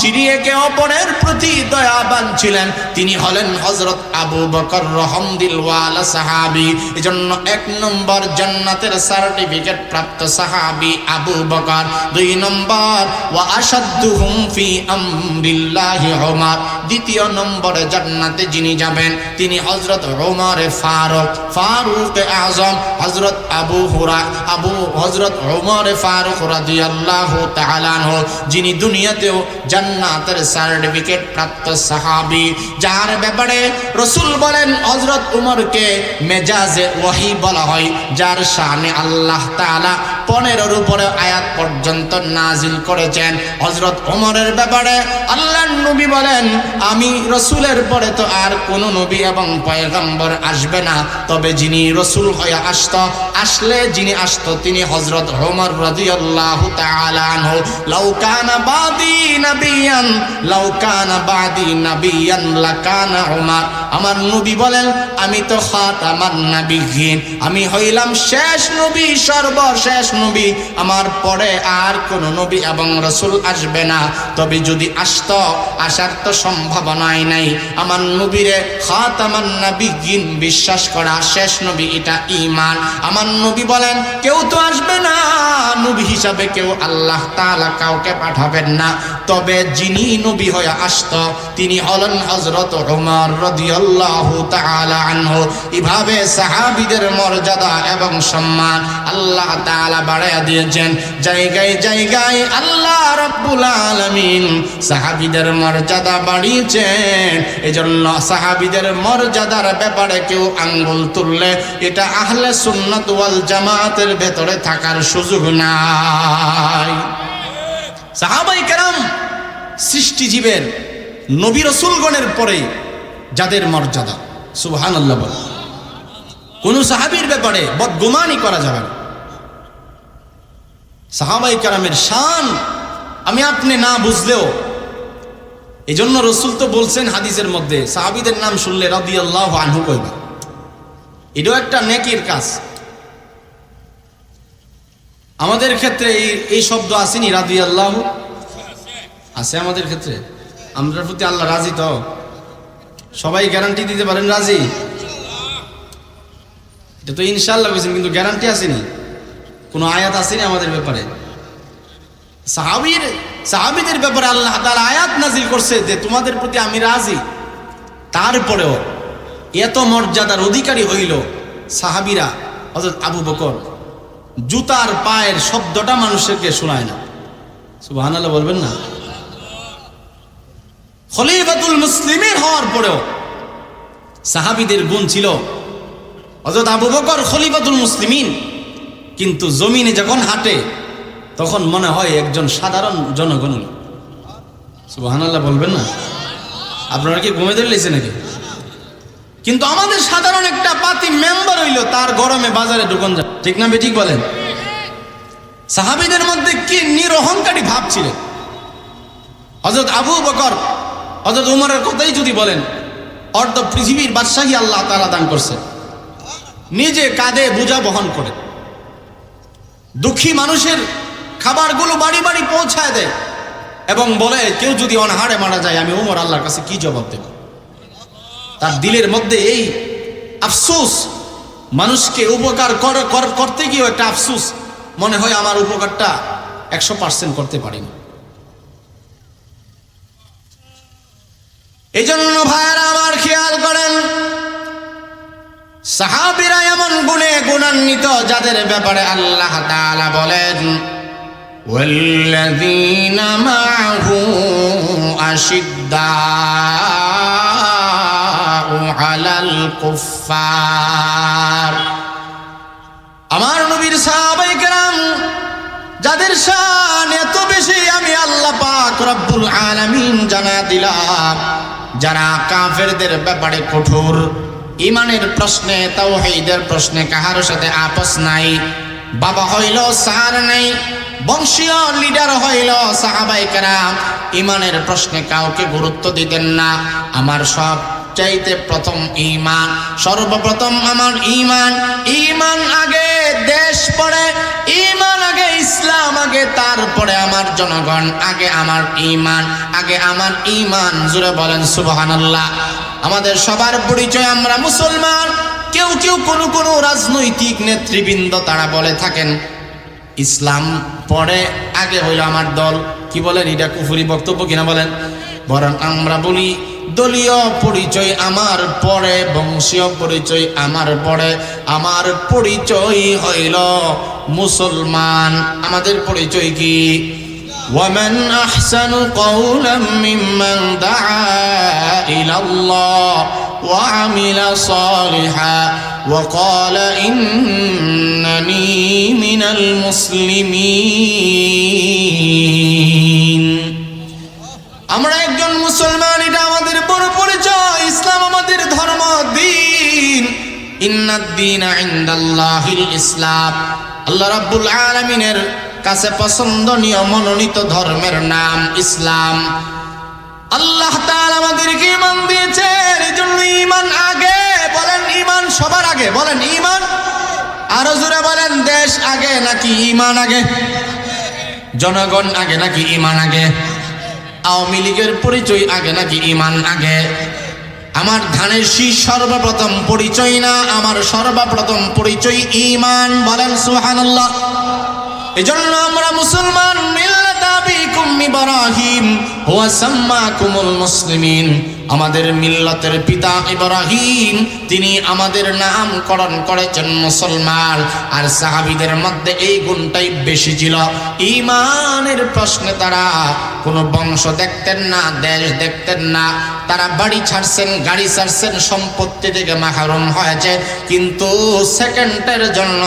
যিনি একে অপরের প্রতি দয়াবান ছিলেন তিনি হলেন হযরত আবু বকর রহমদিলওয়ালা সাহাবী। এজন্য 1 নম্বর জান্নাতের সার্টিফিকেট প্রাপ্ত সাহাবী আবু বকর। 2 নম্বর ওয়া আশাদ্দুহুম ফি আমরিল্লাহি উমর। 2য় নম্বরে জান্নাতে যিনি যাবেন তিনি হযরত উমর ফারুক আযম। হযরত হযরত উমর ফারুক রাদিয়াল্লাহু তাআলা আনহু, যিনি দুনিয়াতেও জান্নাতের সার্টিফিকেট প্রাপ্ত সাহাবী, যার ব্যাপারে রাসূল বলেন হযরত উমরকে মেজাজে ওহী বলা হয়, যার শানে আল্লাহ তাআলা 15 উপরে আয়াত পর্যন্ত নাজিল করেছেন। হযরত উমরের ব্যাপারে আল্লাহর নবী বলেন, আমি রাসূলের পরে তো আর কোনো নবী এবং পয়গম্বর আসবে না, তবে যিনি রাসূল হয়ে আসলে যিনি আসতো তিনি হযরত উমর রাদিয়াল্লাহু তাআলা আনহু। লাউ কানা বাদি নাবিয়ান লাকানা উমর। আমার নবী বলেন, আমি তো খাতামান নাবিয়্যিন, আমি হইলাম শেষ নবী, সর্বশেষ নবী, আমার পরে আর কোন নবী এবং রাসূল আসবে না। তবে যদি আসতো, আসার তো সম্ভাবনাই নাই। আমার নবীরে খাতামান নাবিয়্যিন বিশ্বাস করা, শেষ নবী, এটা ঈমান। আমার নবী বলেন, কেউ তো আসবে না, নবী হিসাবে কেউ আল্লাহ তাআলা কাউকে পাঠাবেন না, তবে যিনি নবী হয়ে আসতো তিনি হলেন হযরত উমর রাদিয়াল্লাহু তাআলা আনহু। এভাবে সাহাবীদের মর্যাদা এবং সম্মান আল্লাহ তাআলা বাড়ায়া দিয়েছেন। জায়গায় জায়গায় আল্লাহ রাব্বুল আলামিন সাহাবীদের মর্যাদা বাড়িয়েছেন। এজন্য সাহাবীদের মর্যাদার ব্যাপারে কেউ আঙ্গুল তুললে এটা আহলে সুন্নাত ওয়াল জামাতের ভেতরে থাকার সুযোগ নাই। সাহাবায়ে কেরাম সৃষ্টিজীবের নবী রাসূলগণের পরে যাদের মর্যাদা, সুবহানাল্লাহ বল। কোন সাহাবীর ব্যাপারে বদগুমানি করা যাবে না। সাহাবায়ে কেরামের শান আমি আপনি না বুঝলেও, এজন্য রাসূল তো বলছেন হাদিসের মধ্যে, সাহাবীদের নাম শুনলে রাদিয়াল্লাহু আনহু কইবা। এটাও একটা নেকির কাজ। আমাদের ক্ষেত্রে এই শব্দ আসেনি, রাদিয়াল্লাহু আছে আমাদের ক্ষেত্রে। আমরা প্রতি আল্লাহ রাজি তো? সবাই গ্যারান্টি দিতে পারেন রাজি? এটা তো ইনশাআল্লাহ বলেছেন, কিন্তু গ্যারান্টি আসেনি, কোনো আয়াত আসেনি আমাদের ব্যাপারে। সাহাবীদের ব্যাপারে আল্লাহ তাআলা আয়াত নাজিল করছে যে তোমাদের প্রতি আমি রাজি। তারপরেও এত মর্যাদার অধিকারী হইল সাহাবীরা। হযরত আবু বকর জুতার পায়ের শব্দটা মানুষকে শোনায় না, সুবহানাল্লাহ বলবেন না? খলিফাতুল মুসলিমিন হওয়ার পরেও সাহাবীদের গুণ ছিল। হযরত আবু বকর খলিফাতুল মুসলিমিন, কিন্তু জমিনে যখন হাঁটে তখন মনে হয় একজন সাধারণ জনগণ। সুবহানাল্লাহ বলবেন না? আপনারা কি ঘুমে ধরলেছে নাকি? কিন্তু আমাদের সাধারণ একটা পাতি মেম্বার হইল, তার গরমে বাজারে ঢুকন যায়, ঠিক না বেঠিক বলেন? সাহাবীদের মধ্যে কি নিরহংকারী ভাব ছিল। হযরত আবু বকর হযরত উমরের কথাই যদি বলেন, অর্ধ পৃথিবীর বাদশাহী আল্লাহ তাআলা দান করছে, নিজে কাঁধে বোঝা বহন করে দুঃখী মানুষের খাবারগুলো বাড়ি বাড়ি পৌঁছায় দেয় এবং বলে, কেউ যদি অনাহারে মারা যায় আমি উমর আল্লাহর কাছে কি জবাব দেব? তার দিলের মধ্যে এই আফসোস, মানুষকে উপকার করতে গিয়েও একটা আফসোস, মনে হয় আমার উপকারটা 100% করতে পারিনি। এই জন্য ভাইরা আমার খেয়াল করেন, সাহাবীরা এমন গুণে গুণান্বিত যাদের ব্যাপারে আল্লাহ তাআলা বলেন ওয়াল্লাযীনা মা'হু আশিদ্দাউ আলাল কুফফার। আমার নবীর সাহাবায়ে কেরাম যাদের শান এত বেশি আমি আল্লাহ পাক রব্বুল আলামিন জানা দিলাম, যারা কাফেরদের ব্যাপারে কঠোর, ইমানের প্রশ্নে তাওহীদের প্রশ্নে কাহার সাথে আপস নাই, বাবা হইল সার নাই, বংশীয় লিডার হইল সাহাবায়ে কেরাম, ইমানের প্রশ্নে কাউকে গুরুত্ব দিতেন না। আমার সব চাইতে প্রথম ঈমান, সর্বপ্রথম আমার ঈমান, ঈমান আগে, দেশ পড়ে, ঈমান আগে, ইসলাম আগে, তারপরে আমার জনগণ আগে, আমার ঈমান আগে, আমার ঈমান। জোরে বলেন সুবহানাল্লাহ। আমাদের সবার পরিচয় আমরা মুসলমান। কেউ কেউ কোন রাজনৈতিক নেতৃবৃন্দ তারা বলে থাকেন ইসলাম পরে আগে হইল আমার দল। কি বলেন, এটা কুফরি বক্তব্য কিনা বলেন? বরং আমরা বলি দলীয় পরিচয় আমার পরে, বংশীয় পরিচয় আমার পরে, আমার পরিচয় হইল মুসলমান। আমাদের পরিচয় কি? ومن أحسن قولا ممن دعا إلى الله وعمل صالحا وقال إنني من المسلمين। আমরা একজন মুসলমান, এটা আমাদের বড় পরিচয়। ইসলাম আমাদের ধর্ম, দ্বীন। ইন্নাদ-দীনা ইনদাল্লাহিল ইসলাম। আল্লাহ রাব্বুল আলামিনের কাছে পছন্দনীয় মনোনীত ধর্মের নাম ইসলাম। আল্লাহ তাআলা আমাদেরকে ঈমান দিয়েছেন, এজন্য ঈমান আগে। বলেন ঈমান সবার আগে, বলেন ঈমান। আরো জোরে বলেন, দেশ আগে নাকি ঈমান আগে? জনগণ আগে নাকি ঈমান আগে? আওয়ামী লীগের পরিচয় আগে নাকি ঈমান আগে? আমার ধানের শীষ সর্বপ্রথম পরিচয় না, আমার সর্বপ্রথম পরিচয় ঈমান। বলেন সুবহানাল্লাহ। এজন্য আমরা মুসলমান। মিল্লাত আবিকুম ইব্রাহিম হুয়া সাম্মাকুমুল মুসলিমিন। আমাদের মিল্লাতের পিতা ইব্রাহিম, তিনি আমাদের নামকরণ করেছেন মুসলমান। আর সাহাবীদের মধ্যে এই গুণটাই বেশি ছিল। ঈমানের প্রশ্নে তারা কোনো বংশ দেখতেন না, দেশ দেখতেন না। তারা বাড়ি ছাড়ছেন, গাড়ি ছাড়ছেন, সম্পত্তি থেকে মাহরুম হয়েছে, কিন্তু সেকেন্ডের জন্য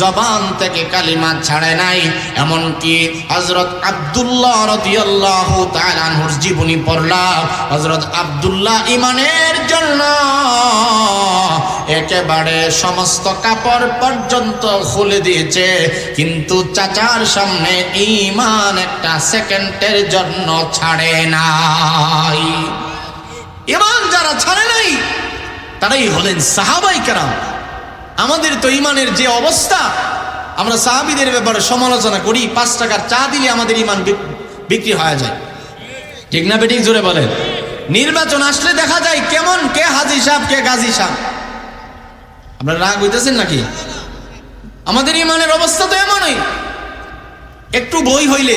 জবান থেকে কালিমা ছাড়ে নাই। এমনকি হযরত আব্দুল্লাহ রাদিয়াল্লাহু তাআলা আনহুর জীবনী পড়লাম। হযরত আব্দুল্লাহ ঈমানের জন্য একেবারে সমস্ত কাপড় পর্যন্ত খুলে দিয়েছে, কিন্তু চাচার সামনে ঈমান একটা সেকেন্ডের জন্য ছাড়ে নাই। ঈমান যারা ছাড়ে নাই তারাই হলেন সাহাবায়ে কেরাম। আমাদের তো ঈমানের যে অবস্থা, আমরা সাহাবীদের ব্যাপারে সমালোচনা করি, 5 টাকার চা দিলে আমাদের ঈমান বিক্রি হয়ে যায়। ঠিক না বেঠিক? জোরে বলেন। নির্বাচন আসলে দেখা যায় কেমন কে হাজী সাহেব, কে গাজী সাহেব। আপনারা রাগ হইতেছেন নাকি? আমাদের ঈমানের অবস্থা তো এমনই। একটু বই হইলে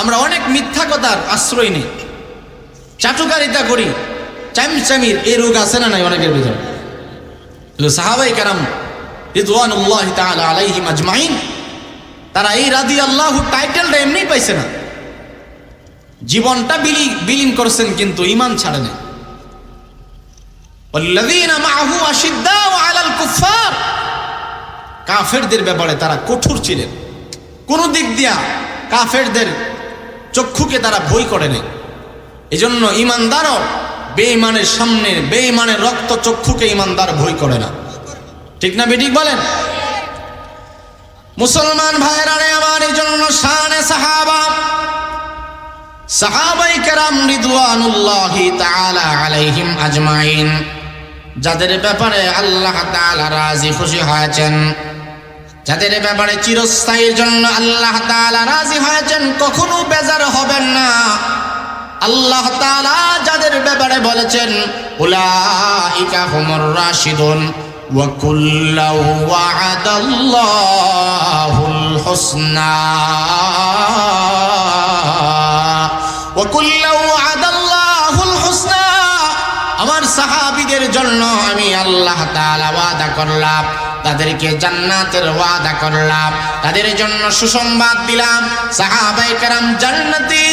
আমরা অনেক মিথ্যা কথার আশ্রয় নিই, চাটুকারিতা করি, চামচামির এই রোগ আছে না নাই অনেকের ভিতর? সাহাবায়ে কেরাম রিদওয়ানুল্লাহি তাআলা আলাইহিম আজমাইন, তারা এই রাদিয়াল্লাহু টাইটেলটা এমনি পাইছে না, জীবনটা বিলীন করছেন, কিন্তু ঈমান ছাড়ে নাই। ওয়াল্লাযীনা মাআহু আশিদ্দাউ আলাল কুফফার। কাফেরদের ব্যাপারে তারা কঠোর ছিলেন। কোন দিক দিয়া কাফেরদের চক্ষুকে তারা ভয় করে নাই। এজন্য ঈমানদারও বেঈমানের সামনে, বেঈমানের রক্ত চক্ষুকে ঈমানদার ভয় করে না। ঠিক না বেঠিক বলেন? মুসলমান ভাইরা রে আমার, এজন্য শানে সাহাবায়ে কেরাম রিদওয়ানুল্লাহি তাআলা আলাইহিম আজমাইন, যাদের ব্যাপারে আল্লাহ তাআলা রাজি খুশি হয়েছেন, যাদের ব্যাপারে চিরস্থায়ীর জন্য আল্লাহ তাআলা রাজি হয়েছেন, কখনো বেজার হবেন না। আল্লাহ তাআলা যাদের ব্যাপারে বলেছেন উলাইকা হুমুর রাশিদুন ওয়া কুল্লাউ ওয়া'দাল্লাহুল হুসনা ওয়া কুল্লাউ ওয়া'দাল্লাহুল হুসনা সাহাবীদের জন্য আমি আল্লাহ তাআলা ওয়াদা করলাম, তাদেরকে জান্নাতের ওয়াদা করলাম, তাদের জন্য সুসংবাদ দিলাম। সাহাবায়ে কেরাম জান্নাতি।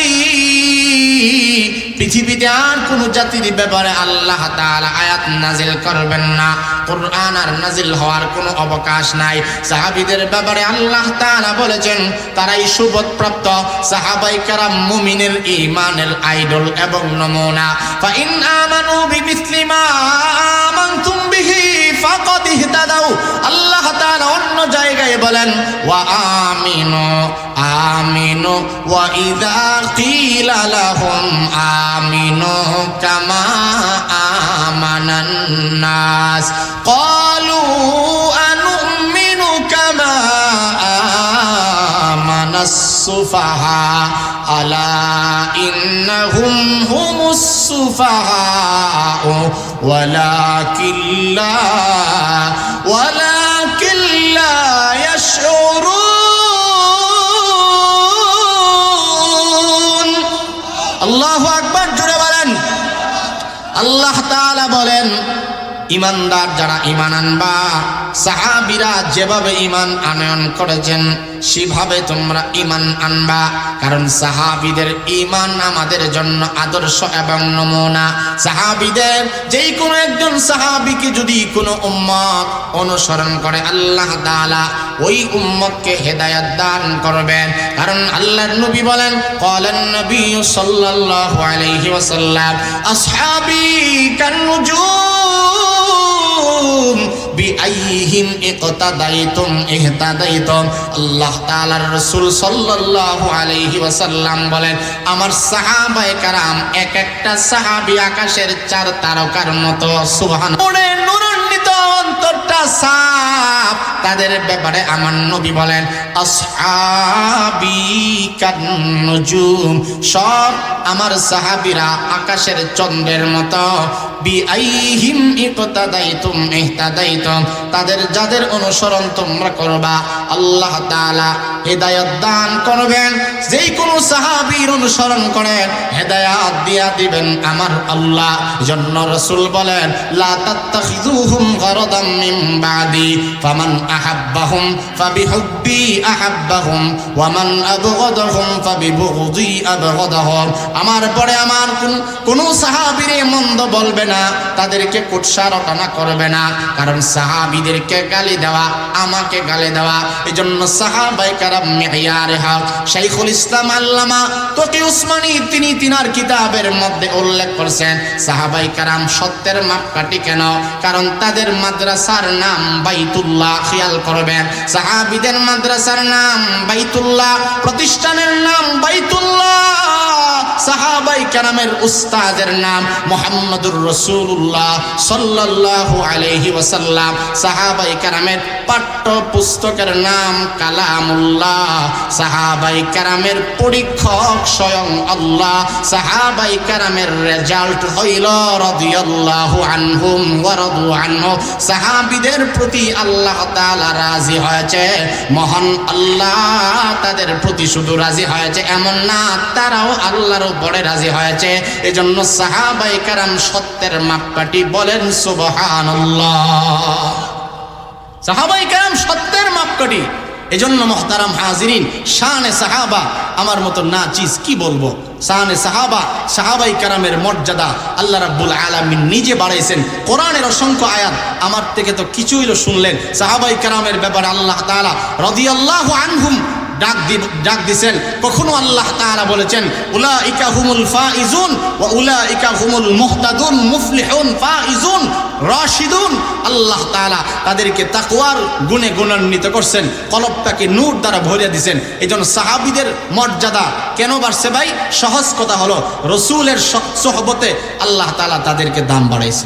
পৃথিবীতে আর কোন জাতির ব্যাপারে আল্লাহ তাআলা আয়াত নাজিল করবেন না, কুরআন আর নাজিল হওয়ার কোনো অবকাশ নাই। সাহাবীদের ব্যাপারে আল্লাহ তাআলা বলেছেন তারাই সুবোধপ্রাপ্ত। সাহাবায়ে কেরাম মুমিনের ঈমানের আইডল এবং নমুনা। ফা ইন আমানু বিমিসলি মা আমানতুম বিহি ফাকাদ ইহতাদাউ। আল্লাহ তাআলা অন্য জায়গায় বলেন ওয়া আমিনু আমিনু ওয়া ইযা কিলা লাহুম আমিনু কামা আমানান নাস ক্বালু আনুমিনু কামা আমানাস সুফাহা আলা ইন্নাহুম হুমুস সুফাহা ওয়ালাকিন লা ইয়াশউরুন। আল্লাহু আকবার, জোরে বলেন। আল্লাহ তাআলা বলেন ইমানদার যারা ঈমান আনবা, সাহাবীরা যেভাবে ঈমান আনয়ন করেছেন সেভাবে তোমরা ঈমান আনবা। কারণ সাহাবীদের ঈমান আমাদের জন্য আদর্শ এবং নমুনা। সাহাবীদের যেই কোনো একজন সাহাবীকে যদি কোনো উম্মত অনুসরণ করে আল্লাহ তাআলা ওই উম্মতকে হেদায়েত দান করবেন। কারণ আল্লাহর নবী বলেন ক্বালান নবী সাল্লাল্লাহু আলাইহি ওয়াসাল্লাম আসহাবী কান্নুজুম বিআইহিম ইকতাদাইতুম ইহতাদাইতুম। আল্লাহ তাআলার রাসূল সাল্লাল্লাহু আলাইহি ওয়াসাল্লাম বলেন আমার সাহাবায়ে কেরাম এক একটা সাহাবী আকাশের চার তারকার মতো। সুবহানাল্লাহ। নূরান্বিত অন্তরটা সাফ। তাদের ব্যাপারে আমার নবী বলেন আসহাবী কান্নুজুম। সব আমার সাহাবীরা আকাশের চন্দ্রের মতো। বিআইহিম ইকতাদাইতুম ইহতাদাইতুম। তাদের যাদের অনুসরণ তোমরা করবা আল্লাহ তাআলা হেদায়েত দান করবেন। যেই কোন সাহাবীর অনুসরণ করেন হেদায়েত দিয়া দিবেন আমার আল্লাহ। জন্য রাসূল বলেন লা তাত্তাখিযুহুম গারাদাম মিন বাদি ফামান আহাব্বাহুম ফাবিহুব্বি আহাব্বাহুম ওয়া মান আবগাদাহুম ফাবিবুগদি আবগাদাহুম। আমার পরে আমার কোন সাহাবীরে মন্দ বলবে না, তাদেরকে কুৎসা রটনা করবে না। কারণ সাহাবীদেরকে গালি দেওয়া আমাকে গালি দেওয়া। এজন্য সাহাবায়ে কেরাম মিয়ারে হক। শাইখুল ইসলাম আল্লামা তকি উসমানী তিনি তিনার কিতাবের মধ্যে উল্লেখ করেছেন সাহাবায়ে কেরাম সত্যের মাপকাঠি কেন? কারণ তাদের মাদ্রাসার নাম বাইতুল্লাহ। খেয়াল করবেন, সাহাবীদের মাদ্রাসার নাম বাইতুল্লাহ, প্রতিষ্ঠানের নাম বাইতুল্লাহ। সাহাবায়ে কেরামের উস্তাদের নাম মুহাম্মদুর রাসূলুল্লাহ সাল্লাল্লাহু আলাইহি ওয়াসাল্লাম। সাহাবায়ে কেরামের পাঠ্য পুস্তকের নাম কালামুল্লাহ। সাহাবায়ে কেরামের পরীক্ষক স্বয়ং আল্লাহ। সাহাবায়ে কেরামের রেজাল্ট হইল রাদিয়াল্লাহু আনহুম ওয়া রাদু আনহু। সাহাবীদের প্রতি আল্লাহ তাআলা রাজি হয়েছে। মহান আল্লাহ তাদের প্রতি শুধু রাজি হয়েছে এমন না, তারাও আল্লাহর উপরে রাজি হয়েছে। এজন্য সাহাবায়ে কেরাম সত্যের মাপকাঠি। বলেন সুবহানাল্লাহ। সাহাবায়ে কেরাম সত্যের মাপকাঠি। এজন্য মুহতারাম হাজিরিন, শানে সাহাবা আমার মতো না চিজ কি বলবো। শানে সাহাবা, সাহাবায়ে কেরামের মর্যাদা আল্লাহ রাব্বুল আলামিন নিজে বাড়াইছেন। কোরআনের অসংখ্য আয়াত, আমার থেকে তো কিছুই শুনলেন। সাহাবায়ে কেরামের ব্যাপারে আল্লাহ তাআলা রাদিয়াল্লাহু আনহুম ডাক দিছেন। কখনো আল্লাহ তাআলা বলেছেন উলাইকা হুমুল ফাইজুন ওয়া উলাইকা হুমুল মুহতাদুন মুফলিহুন ফাইজুন রাশিদুন। আল্লাহ তাআলা তাদেরকে তাকওয়ার গুণে গুণান্বিত করছেন, কলবটাকে নূর দ্বারা ভরিয়ে দিয়েছেন। এইজন্য সাহাবীদের মর্যাদা কেন বাড়ছে ভাই? সহজ কথা হলো রাসূলের সোহবতে আল্লাহ তাআলা তাদেরকে দাম বাড়াইছে।